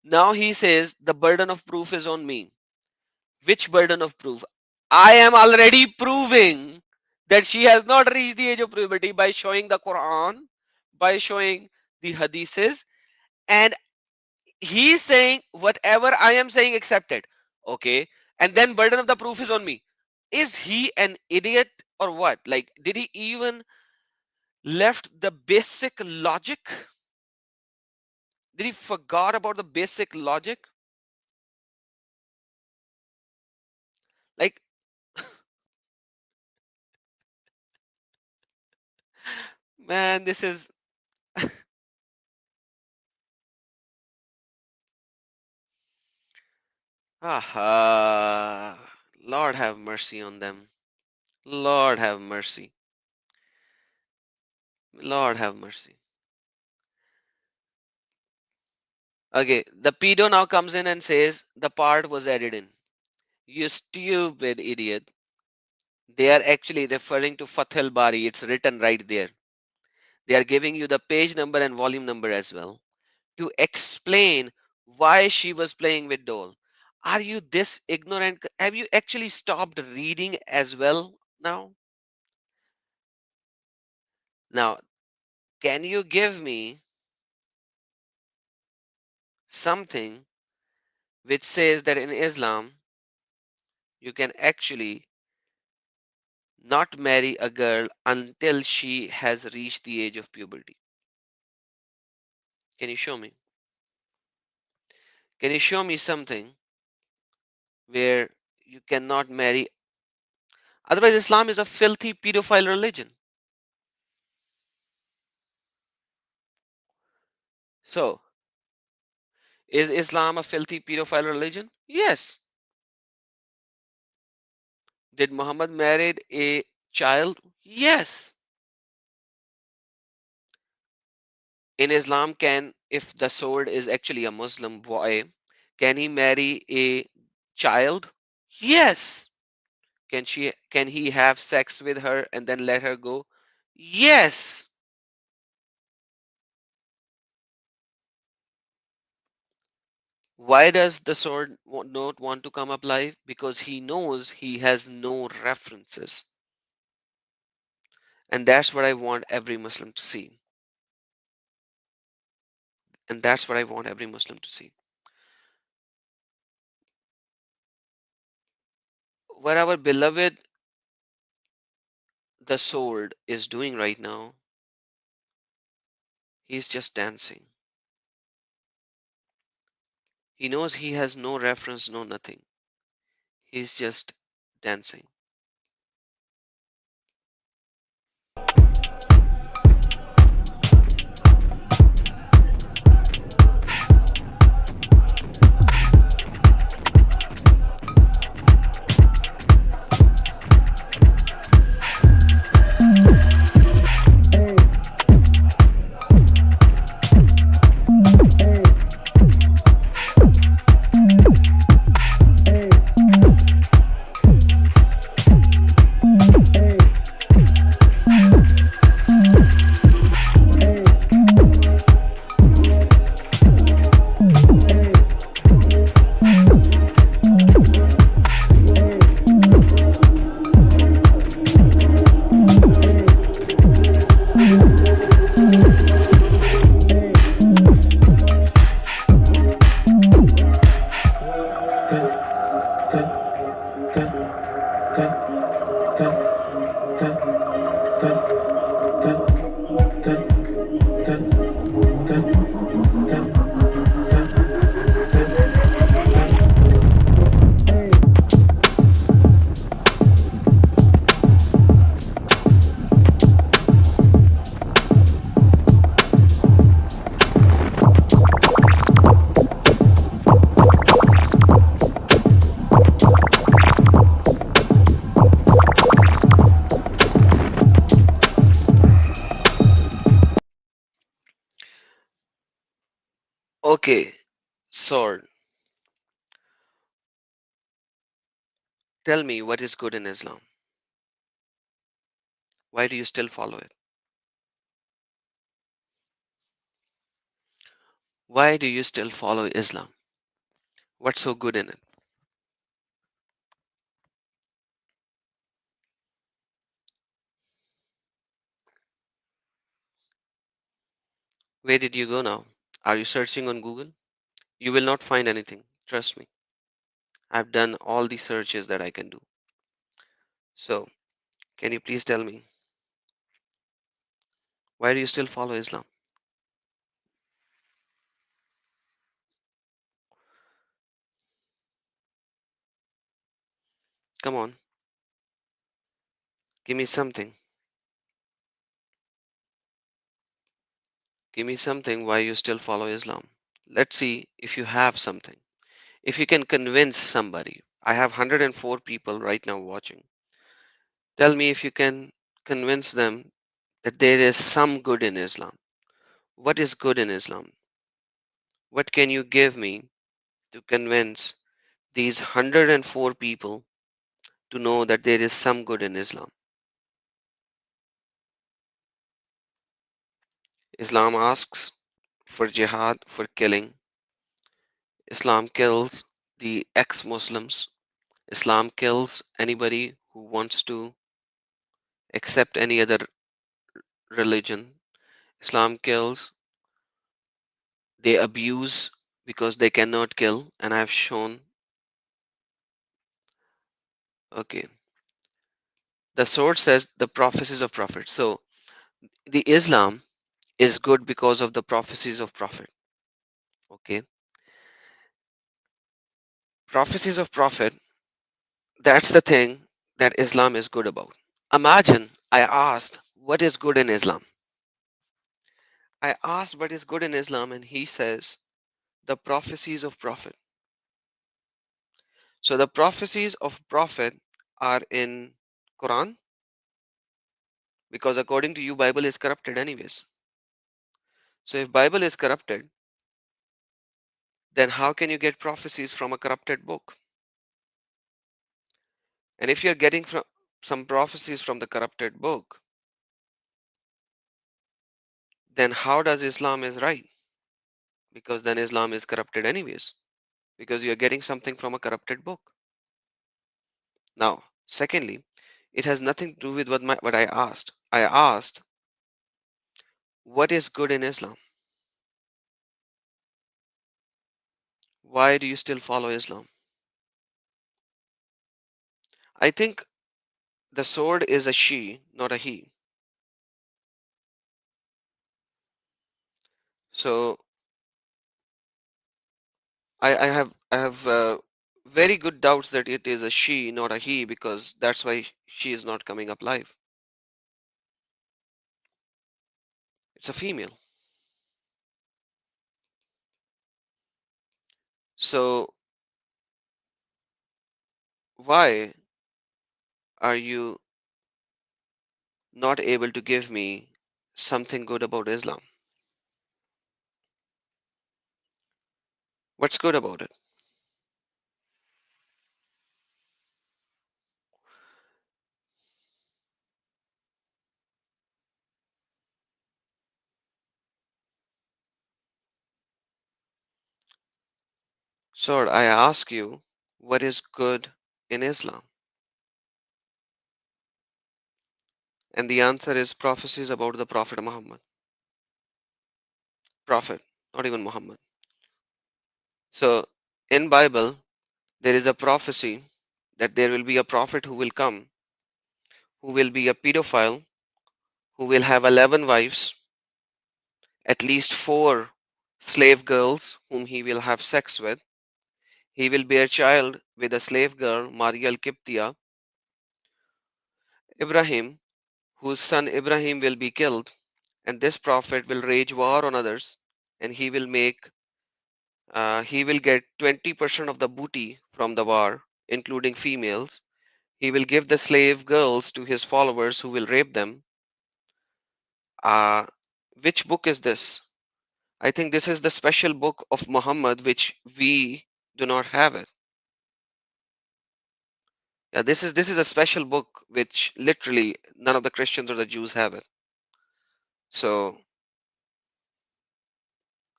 Now he says the burden of proof is on me. Which burden of proof? I am already proving that she has not reached the age of puberty by showing the Quran, by showing the Hadiths, and he's saying whatever I am saying accepted. Okay, and then burden of the proof is on me. Is he an idiot or what? Like, did he even left the basic logic? Did he forgot about the basic logic? Like, man, this is aha. Lord have mercy on them. Lord have mercy. Lord have mercy. Okay, the pedo now comes in and says the part was added in. You stupid idiot. They are actually referring to Fathul Bari. It's written right there. They are giving you the page number and volume number as well to explain why she was playing with doll. Are you this ignorant? Have you actually stopped reading as well now? Now, can you give me something which says that in Islam you can actually not marry a girl until she has reached the age of puberty? Can you show me? Can you show me something where you cannot marry? Otherwise, Islam is a filthy pedophile religion. So, is Islam a filthy pedophile religion? Yes. Did Muhammad marry a child? Yes. In Islam, if the sword is actually a Muslim boy, can he marry a child? Yes. Can he have sex with her and then let her go? Yes. Why does the sword not want to come up live? Because he knows he has no references. And that's what I want every Muslim to see. And that's what I want every Muslim to see. What our beloved the sword is doing right now, he's just dancing. He knows he has no reference, no nothing. He's just dancing. Okay, sword. Tell me what is good in Islam. Why do you still follow it? Why do you still follow Islam? What's so good in it? Where did you go now? Are you searching on Google? You will not find anything. Trust me. I've done all the searches that I can do. So, can you please tell me why do you still follow Islam? Come on, give me something. Give me something why you still follow Islam. Let's see if you have something. If you can convince somebody. I have 104 people right now watching. Tell me if you can convince them that there is some good in Islam. What is good in Islam? What can you give me to convince these 104 people to know that there is some good in Islam? Islam asks for jihad, for killing. Islam kills the ex-Muslims. Islam kills anybody who wants to accept any other religion. Islam kills, they abuse because they cannot kill, and I've shown. Okay, the sword says the prophecies of prophet. So the Islam is good because of the prophecies of prophet. Okay, prophecies of prophet, that's the thing that Islam is good about. Imagine I asked what is good in Islam. I asked what is good in Islam, and he says the prophecies of prophet. So the prophecies of prophet are in Quran, because according to you Bible is corrupted anyways. So if Bible is corrupted, then how can you get prophecies from a corrupted book? And if you're getting from some prophecies from the corrupted book, then how does Islam is right? Because then Islam is corrupted anyways, because you're getting something from a corrupted book. Now, secondly, it has nothing to do with what I asked. I asked, what is good in Islam? Why do you still follow Islam? I think the sword is a she, not a he. So I have very good doubts that it is a she, not a he, because that's why she is not coming up live. It's a female. So why are you not able to give me something good about Islam? What's good about it? Sir, I ask you, what is good in Islam? And the answer is prophecies about the Prophet Muhammad. Prophet, not even Muhammad. So in Bible, there is a prophecy that there will be a prophet who will come, who will be a pedophile, who will have 11 wives, at least 4 slave girls whom he will have sex with. He will bear child with a slave girl, Maria al-Qibtiyah. Ibrahim, whose son Ibrahim will be killed, and this prophet will wage war on others, and he will get 20% of the booty from the war, including females. He will give the slave girls to his followers who will rape them. Which book is this? I think this is the special book of Muhammad, which we do not have it. Yeah, this is a special book which literally none of the Christians or the Jews have it. So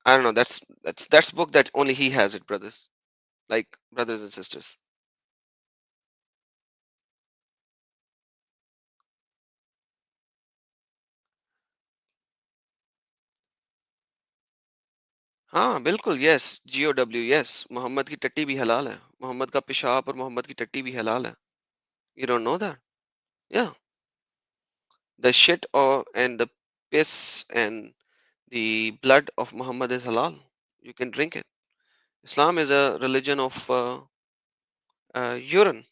I don't know. That's book that only he has it, brothers, like brothers and sisters. हाँ बिल्कुल, yes, GOW, yes. Mohammad की टट्टी भी हलाल है. मोहम्मद का पेशाब और मोहम्मद की टट्टी भी हलाल है. You don't know that? Yeah. The shit and the piss and the blood of Muhammad is halal. You can drink it. Islam is a religion of urine.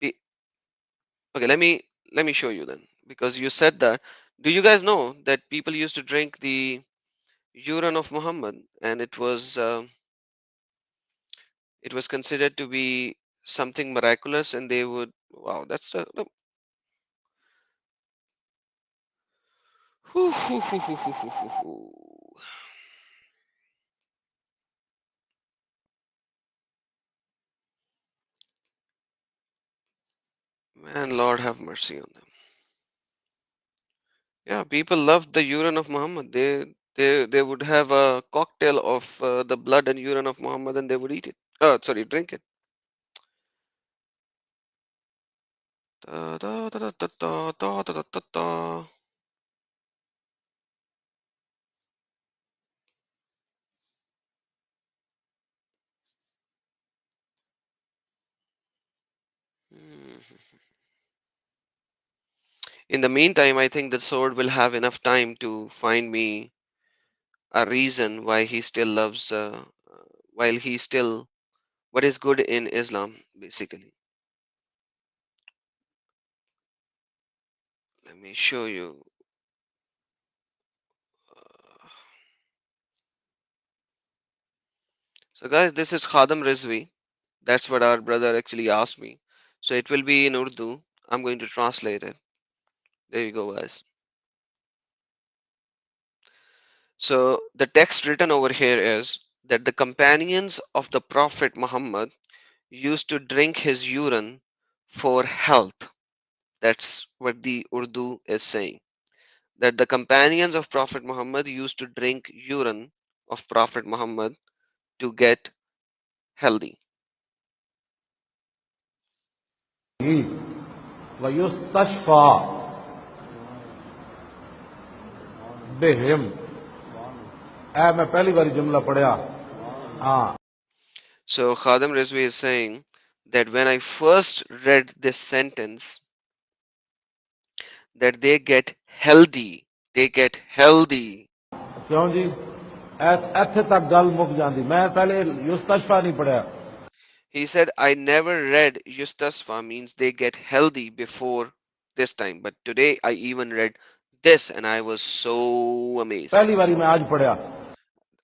Okay, let me show you then, because you said that. Do you guys know that people used to drink the urine of Muhammad, and it was considered to be something miraculous, and they would, wow, that's a whew, whew, whew, whew, whew, whew, whew, whew. Man, Lord have mercy on them. Yeah, people loved the urine of Muhammad. They would have a cocktail of the blood and urine of Muhammad, and they would eat it. Oh, sorry, drink it. Da, da, da, da, da, da, da, da, da, da. In the meantime, I think the sword will have enough time to find me a reason why he still loves, while he still, what is good in Islam, basically. Let me show you. So guys, this is Khadam Rizvi. That's what our brother actually asked me. So it will be in Urdu. I'm going to translate it. There you go, guys. So the text written over here is that the companions of the Prophet Muhammad used to drink his urine for health. That's what the Urdu is saying. That the companions of Prophet Muhammad used to drink urine of Prophet Muhammad to get healthy. وَيُسْتَشْفَى بِهِمْ میں پہلی باری جملہ پڑھیا ہاں. So Khadam Rizvi is saying that when I first read this sentence, that they get healthy. They get healthy. کیوں جی ایتھے تک گل مک جاندی. میں پہلے یستشفا نہیں پڑھیا. He said, I never read Yustasfa means they get healthy before this time. But today I even read this and I was so amazed. پہلی باری میں آج پڑھیا.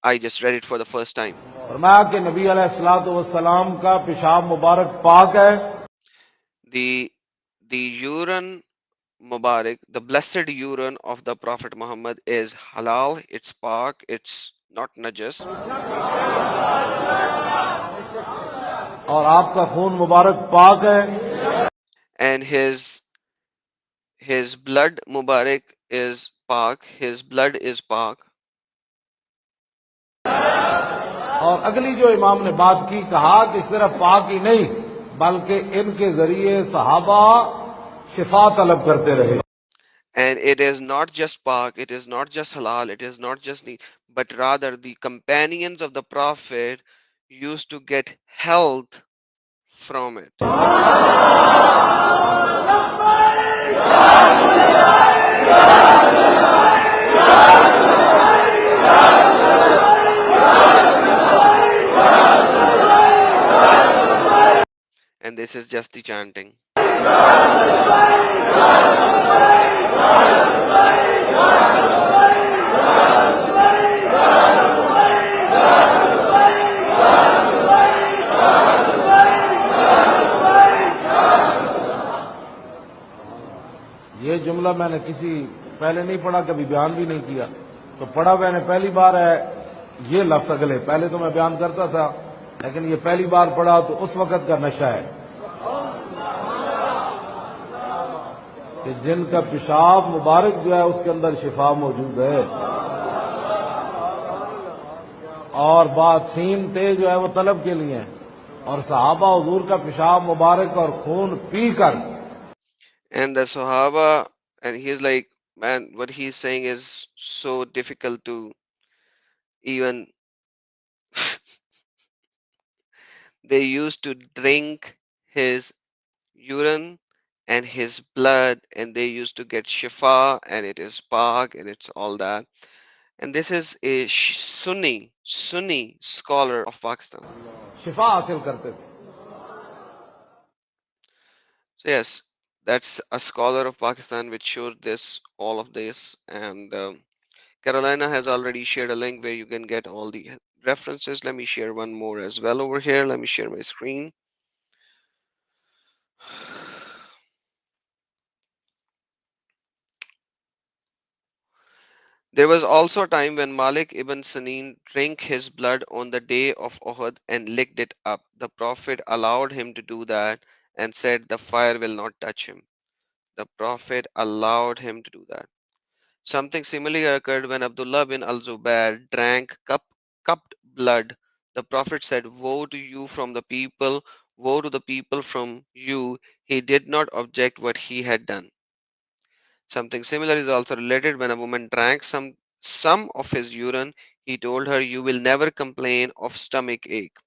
I just read it for the first time. فرمایا کہ نبی علیہ الصلوۃ والسلام کا پیشاب مبارک پاک ہے. The urine Mubarak, the blessed urine of the Prophet Muhammad is halal, it's pak, it's not najas. اور آپ کا خون مبارک پاک ہے. And his blood Mubarak is pak, his blood is pak. اور اگلی جو امام نے بات کی, کہا کہ صرف پاک ہی نہیں بلکہ ان کے ذریعے صحابہ شفا طلب کرتے رہے. And it is not just pak, it is not just halal, it is not just neat, but rather the companions of the Prophet used to get health from it. this is just the chanting. ये जुमला मैंने किसी पहले नहीं पढ़ा, कभी बयान भी नहीं किया, तो पढ़ा मैंने पहली बार है ये लफ्ज अगले। पहले तो मैं बयान करता था, लेकिन ये पहली बार पढ़ा तो उस वक्त का नशा है कि जिनका पेशाब मुबारक जो है उसके अंदर शिफा मौजूद है, और बात सीन ते जो है वो तलब के लिए है, और सहाबा हुजूर का पेशाब मुबारक और खून पी कर। And the Sahaba, and he's like, man, what he's saying is so difficult to even. They used to drink his urine and his blood, and they used to get shifa, and it is pak, and it's all that. And this is a Sunni scholar of Pakistan. शिफा हासिल करते थे। So yes, that's a scholar of Pakistan which showed this, all of this, and Carolina has already shared a link where you can get all the references. Let me share one more as well over here. Let me share my screen. There was also a time when Malik ibn Sanin drank his blood on the day of Uhud and licked it up. The Prophet allowed him to do that and said the fire will not touch him. The Prophet allowed him to do that. Something similar occurred when Abdullah bin al-Zubair drank cupped blood. The Prophet said, woe to you from the people, woe to the people from you. He did not object what he had done. Something similar is also related when a woman drank some of his urine. He told her, you will never complain of stomach ache.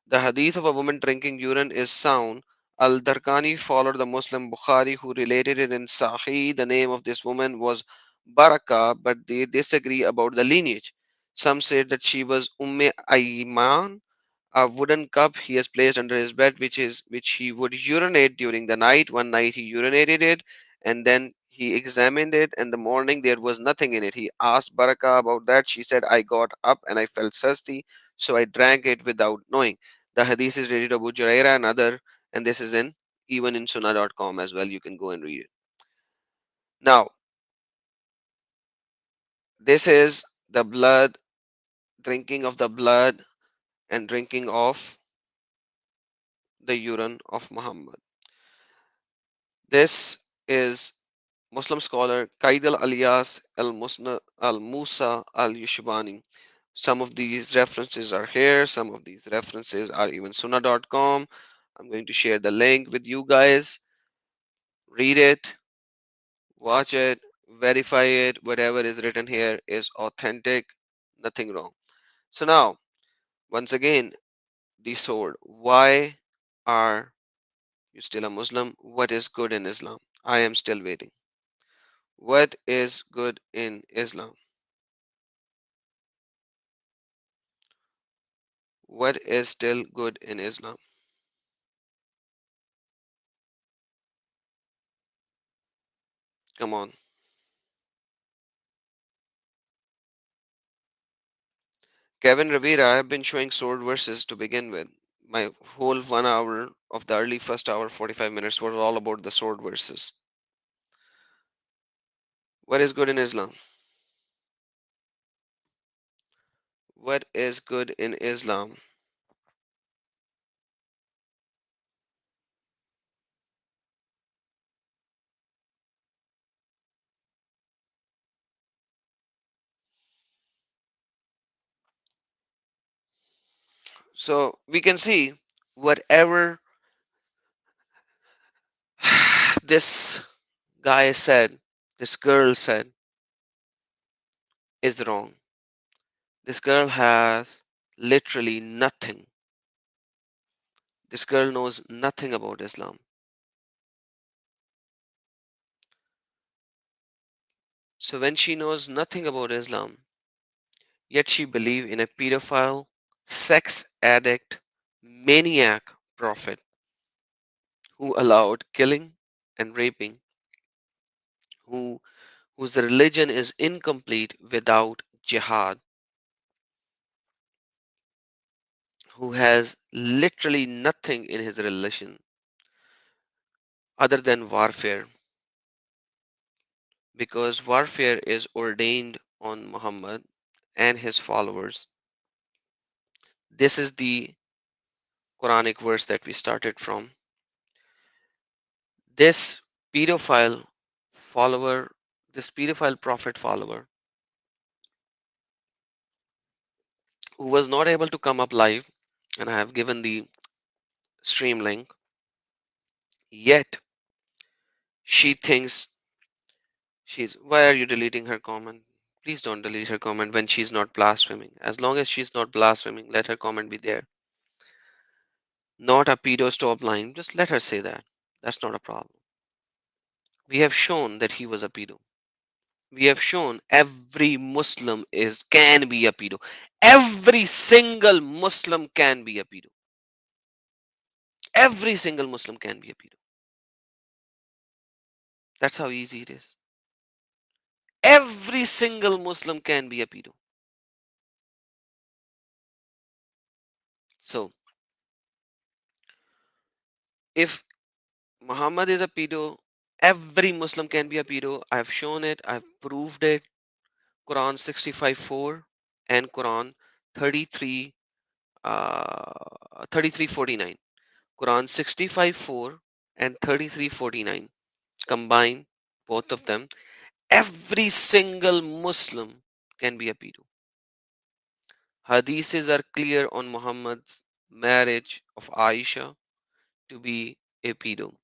The hadith of a woman drinking urine is sound. Al-Darqani followed the Muslim Bukhari who related it in Sahih. The name of this woman was Baraka, but they disagree about the lineage. Some said that she was Umme Ayman, a wooden cup he has placed under his bed, which he would urinate during the night. One night he urinated it, and then he examined it. In the morning there was nothing in it. He asked Baraka about that. She said, I got up and I felt thirsty, so I drank it without knowing. The hadith is related to Abu Juraira and other, and this is in even in sunnah.com as well. You can go and read it. Now, this is the blood, drinking of the blood and drinking of the urine of Muhammad. This is Muslim scholar Qaid al-Aliyas al-Musa al-Yushbani. Some of these references are here. Some of these references are even sunnah.com. I'm going to share the link with you guys. Read it, watch it, verify it. Whatever is written here is authentic, nothing wrong. So now, once again, the sword. Why are you still a Muslim? What is good in Islam? I am still waiting. What is good in Islam? What is still good in Islam? Come on. Kevin Rivera, I have been showing sword verses to begin with. My whole 1 hour of the early first hour, 45 minutes, was all about the sword verses. What is good in Islam? What is good in Islam? So we can see whatever this guy said, this girl said, is wrong. This girl has literally nothing. This girl knows nothing about Islam. So when she knows nothing about Islam, yet she believes in a pedophile, sex addict, maniac prophet, who allowed killing and raping, who whose religion is incomplete without jihad, who has literally nothing in his religion other than warfare, because warfare is ordained on Muhammad and his followers. This is the Quranic verse that we started from. This pedophile follower, this pedophile prophet follower, who was not able to come up live, and I have given the stream link, yet she thinks she's. Why are you deleting her comment? Please don't delete her comment when she's not blaspheming. As long as she's not blaspheming, let her comment be there. Not a pedo stop line, just let her say that. That's not a problem. We have shown that he was a pedo. We have shown every Muslim can be a pedo. Every single Muslim can be a pedo. Every single Muslim can be a pedo. That's how easy it is. Every single Muslim can be a pedo. So, if Muhammad is a pedo, every Muslim can be a pedo. I've shown it. I've proved it. Quran 65:4 and Quran 33, 33:49. Quran 65:4 and 33:49. Combine both of them. Every single Muslim can be a pedo. Hadiths are clear on Muhammad's marriage of Aisha to be a pedo.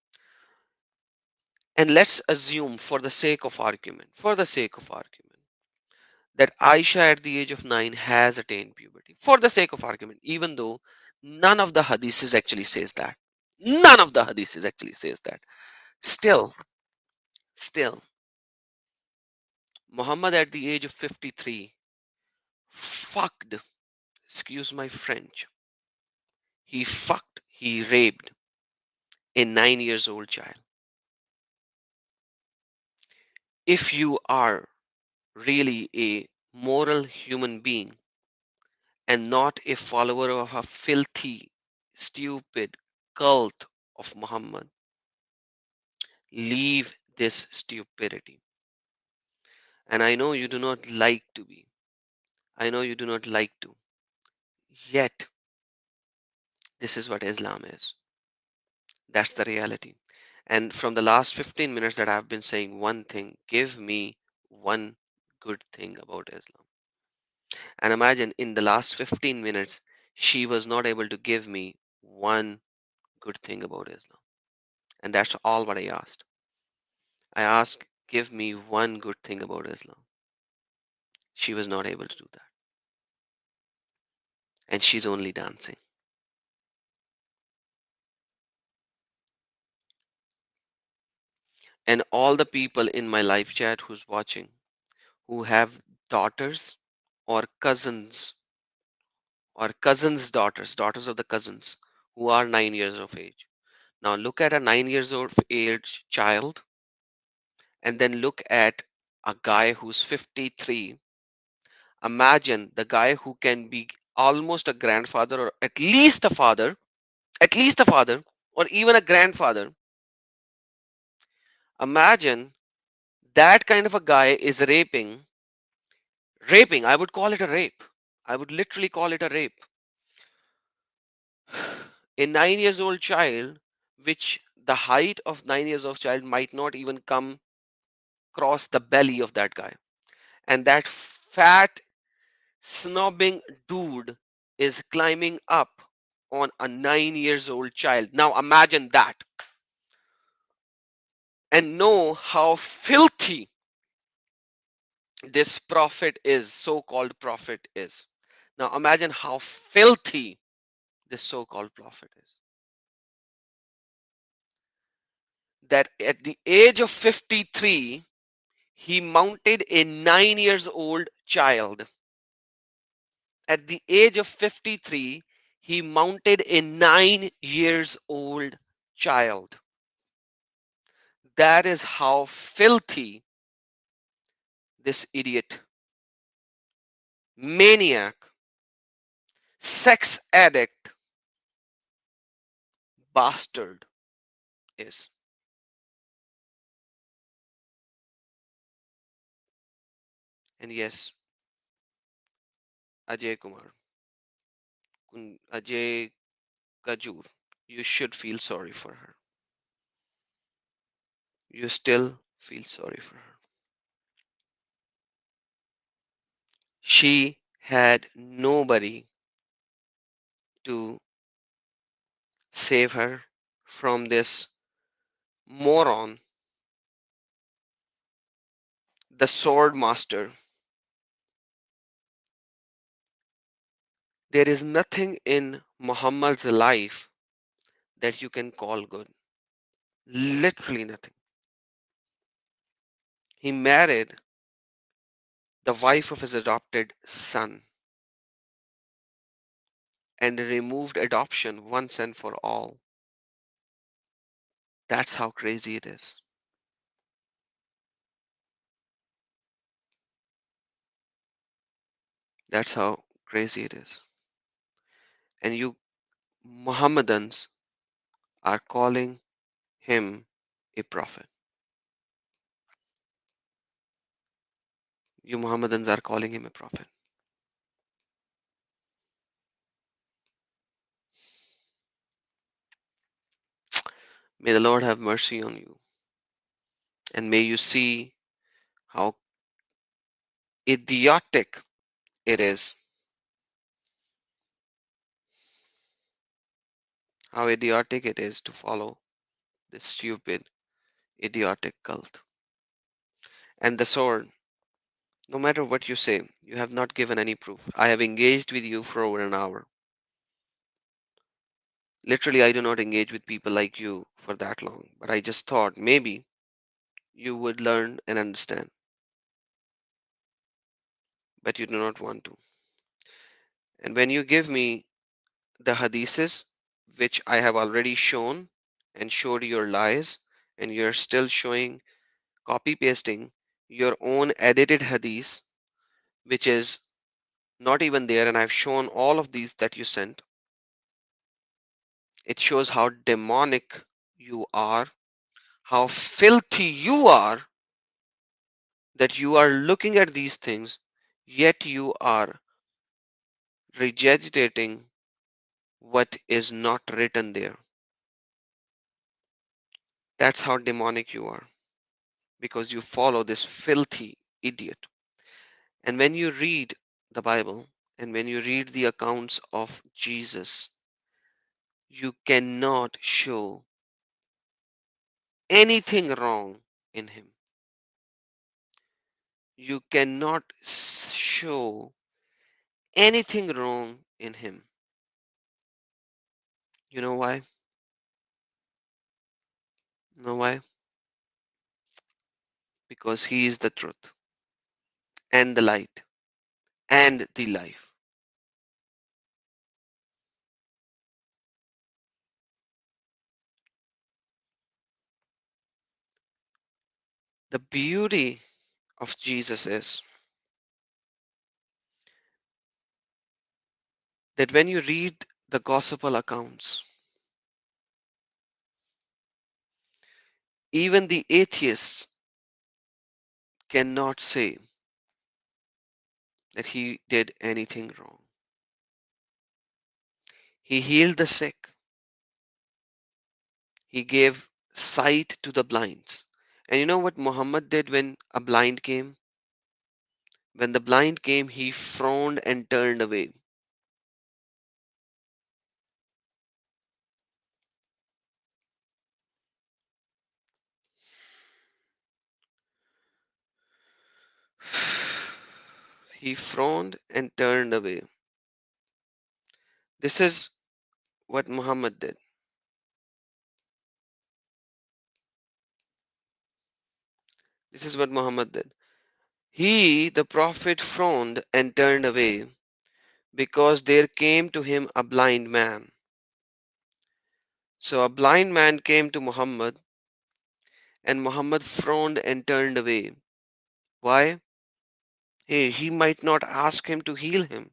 And let's assume for the sake of argument, that Aisha at the age of 9 has attained puberty. For the sake of argument, even though none of the hadiths actually says that. None of the hadiths actually says that. Still, Muhammad at the age of 53 fucked, excuse my French, he raped a 9 years old child. If you are really a moral human being and not a follower of a filthy, stupid cult of Muhammad, leave this stupidity. And I know you do not like to be. I know you do not like to. Yet, this is what Islam is. That's the reality. And from the last 15 minutes that I've been saying one thing, give me one good thing about Islam. And imagine in the last 15 minutes, she was not able to give me one good thing about Islam. And that's all what I asked. I asked, give me one good thing about Islam. She was not able to do that. And she's only dancing. And all the people in my live chat who's watching, who have daughters or cousins daughters of the cousins who are 9 years of age. Now look at a 9 years old age child and then look at a guy who's 53. Imagine the guy who can be almost a grandfather or at least a father or even a grandfather. Imagine that kind of a guy is raping. I would call it a rape. I would literally call it a rape. A 9 years old child, which the height of 9 years of child might not even come cross the belly of that guy. And that fat, snobbing dude is climbing up on a 9 years old child. Now imagine that. And know how filthy this prophet is, so-called prophet is. Now imagine how filthy this so-called prophet is. That at the age of 53, he mounted a 9 years old child. At the age of 53, he mounted a 9 years old child. That is how filthy this idiot, maniac, sex addict, bastard is. And yes, Ajay Kumar, Ajay Kajur, you should feel sorry for her. You still feel sorry for her. She had nobody to save her from this moron, the sword master. There is nothing in Muhammad's life that you can call good. Literally nothing. He married the wife of his adopted son and removed adoption once and for all. That's how crazy it is. That's how crazy it is. And you Muhammadans are calling him a prophet. You Muhammadans are calling him a prophet. May the Lord have mercy on you. And may you see how idiotic it is. How idiotic it is to follow this stupid, idiotic cult. And the sword, no matter what you say, you have not given any proof. I have engaged with you for over an hour. Literally, I do not engage with people like you for that long, but I just thought maybe you would learn and understand, but you do not want to. And when you give me the hadiths, which I have already shown and showed your lies, and you're still showing, copy pasting your own edited hadith, which is not even there, and I've shown all of these that you sent. It shows how demonic you are, how filthy you are, that you are looking at these things, yet you are regurgitating what is not written there. That's how demonic you are, because you follow this filthy idiot. And when you read the Bible and when you read the accounts of Jesus, you cannot show anything wrong in him. You cannot show anything wrong in him. You know why? You know why? Because he is the truth and the light and the life. The beauty of Jesus is that when you read the gospel accounts, even the atheists cannot say that he did anything wrong. He healed the sick. He gave sight to the blinds. And you know what Muhammad did when a blind came? When the blind came, he frowned and turned away. He frowned and turned away. This is what Muhammad did. This is what Muhammad did. He, the Prophet, frowned and turned away because there came to him a blind man. So a blind man came to Muhammad And Muhammad frowned and turned away. Why? Hey, he might not ask him to heal him,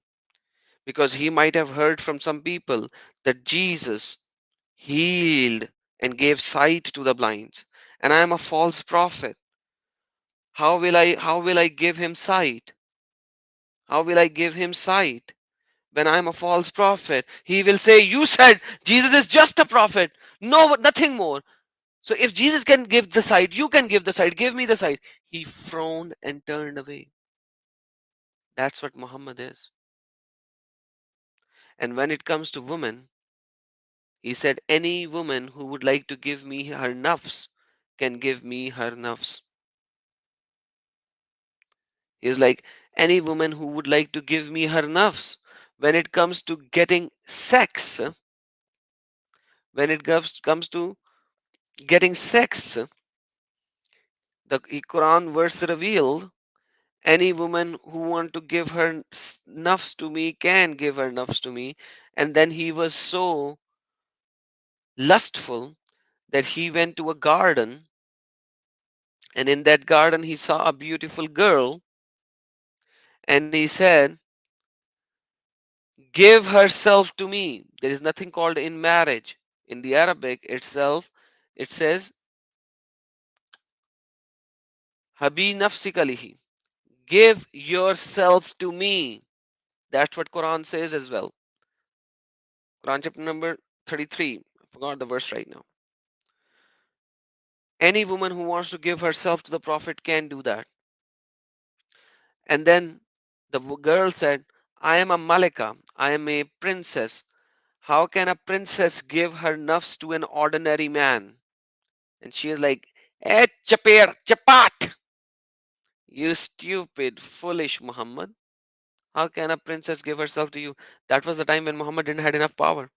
because he might have heard from some people that Jesus healed and gave sight to the blind, and I am a false prophet. How will I give him sight? How will I give him sight when I am a false prophet? He will say, you said Jesus is just a prophet, no, nothing more. So if Jesus can give the sight, you can give the sight. Give me the sight. He frowned and turned away. That's what Muhammad is. And when it comes to women, he said, any woman who would like to give me her nafs can give me her nafs. He's like, any woman who would like to give me her nafs. When it comes to getting sex, when it comes to getting sex, the Quran verse revealed, any woman who want to give her nafs to me can give her nafs to me. And then he was so lustful that he went to a garden, and in that garden he saw a beautiful girl, and he said, give herself to me. There is nothing called in marriage. In the Arabic itself, it says, Habi nafsikalihi. Give yourself to me. That's what Quran says as well. Quran chapter number 33. I forgot the verse right now. Any woman who wants to give herself to the Prophet can do that. And then the girl said, I am a Malika. I am a princess. How can a princess give her nafs to an ordinary man? And she is like, eh, chapir, chapat. You stupid, foolish Muhammad. How can a princess give herself to you? That was the time when Muhammad didn't have enough power.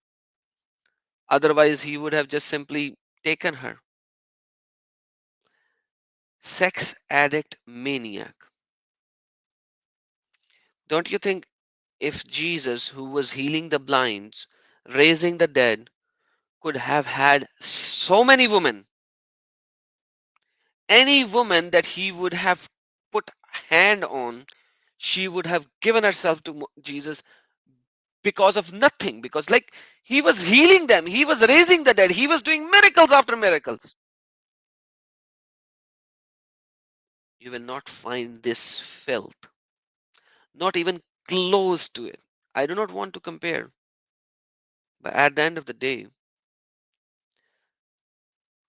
Otherwise, he would have just simply taken her. Sex addict maniac. Don't you think if Jesus, who was healing the blind, raising the dead, could have had so many women, any woman that he would have put hand on, she would have given herself to Jesus because of nothing, because like he was healing them, he was raising the dead, he was doing miracles after miracles. You will not find this filth, not even close to it. I do not want to compare, but at the end of the day,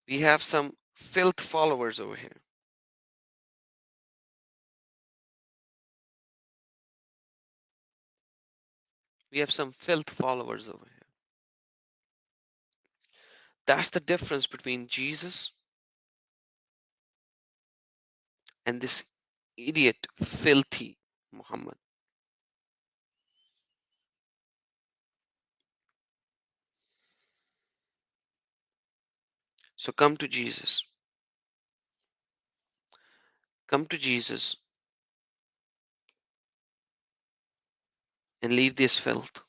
we have some filth followers over here. We have some filth followers over here. That's the difference between Jesus and this idiot, filthy Muhammad. So come to Jesus. Come to Jesus and leave this filth.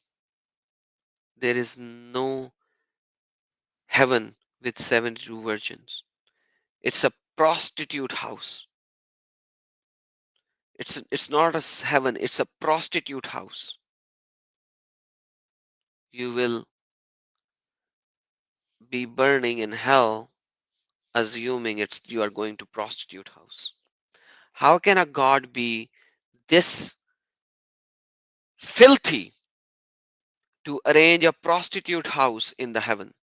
There is no heaven with 72 virgins. It's a prostitute house. It's not a heaven, it's a prostitute house. You will be burning in hell, assuming you are going to prostitute house. How can a God be this filthy to arrange a prostitute house in the heaven?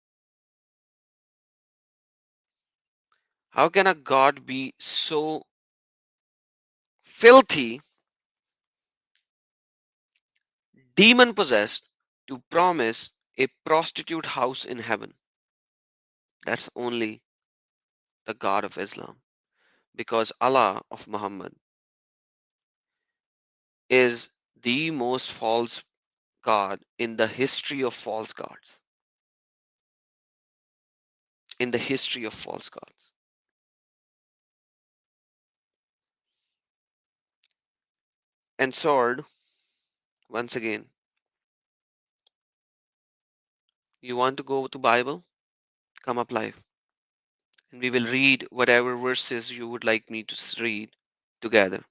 How can a God be so filthy, demon possessed, to promise a prostitute house in heaven? That's only the God of Islam, because Allah of Muhammad is the most false God in the history of false gods. In the history of false gods. And sword, once again, you want to go to Bible? Come up live. and we will read whatever verses you would like me to read together.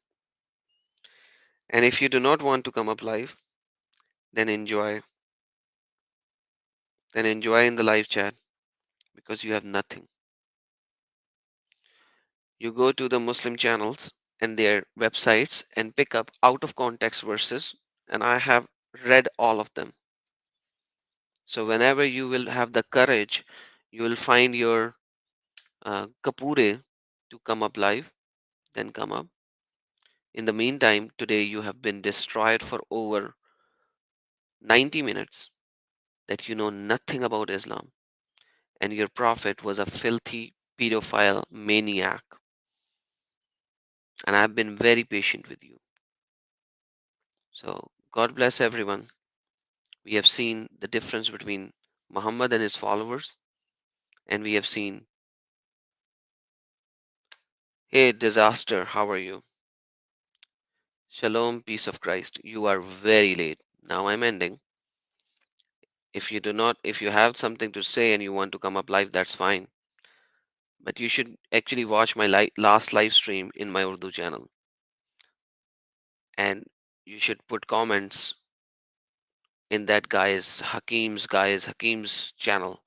And if you do not want to come up live, then enjoy. Then enjoy in the live chat because you have nothing. You go to the Muslim channels and their websites and pick up out of context verses, and I have read all of them. So whenever you will have the courage, you will find your kapure to come up live, then come up. In the meantime, today you have been destroyed for over 90 minutes that you know nothing about Islam, and your prophet was a filthy pedophile maniac. And I've been very patient with you. So God bless everyone. We have seen the difference between Muhammad and his followers, and we have seen, hey, disaster, how are you? Shalom, peace of Christ. You are very late. Now I'm ending. If you have something to say and you want to come up live, that's fine. But you should actually watch my last live stream in my Urdu channel. And you should put comments in that Hakim's channel.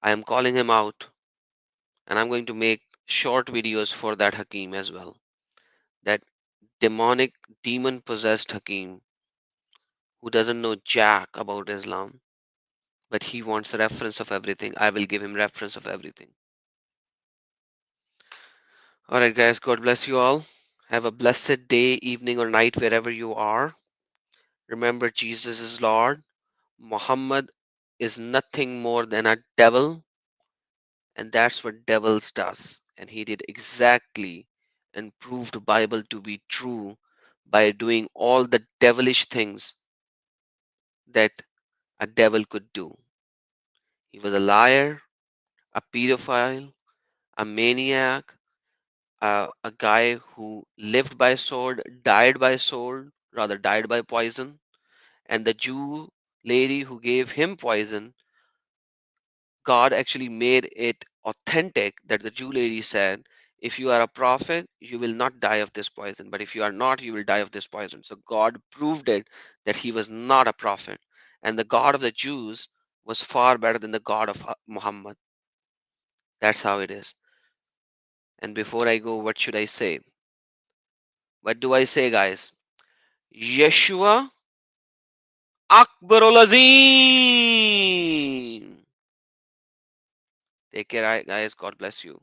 I am calling him out, and I'm going to make short videos for that Hakim as well. That demonic, demon possessed Hakim who doesn't know jack about Islam, but he wants reference of everything. I will give him reference of everything. All right, guys, God bless you all. Have a blessed day, evening, or night, wherever you are. Remember, Jesus is Lord. Muhammad is nothing more than a devil, and that's what devils does. And he did exactly and proved Bible to be true by doing all the devilish things that a devil could do. He was a liar, a pedophile, a maniac, a guy who lived by sword, died by poison. And the Jew lady who gave him poison, God actually made it authentic that the Jew lady said, if you are a prophet, you will not die of this poison. But if you are not, you will die of this poison. So God proved it that he was not a prophet. And the God of the Jews was far better than the God of Muhammad. That's how it is. And before I go, what should I say? What do I say, guys? Yeshua Akbarul Azim. Take care, guys. God bless you.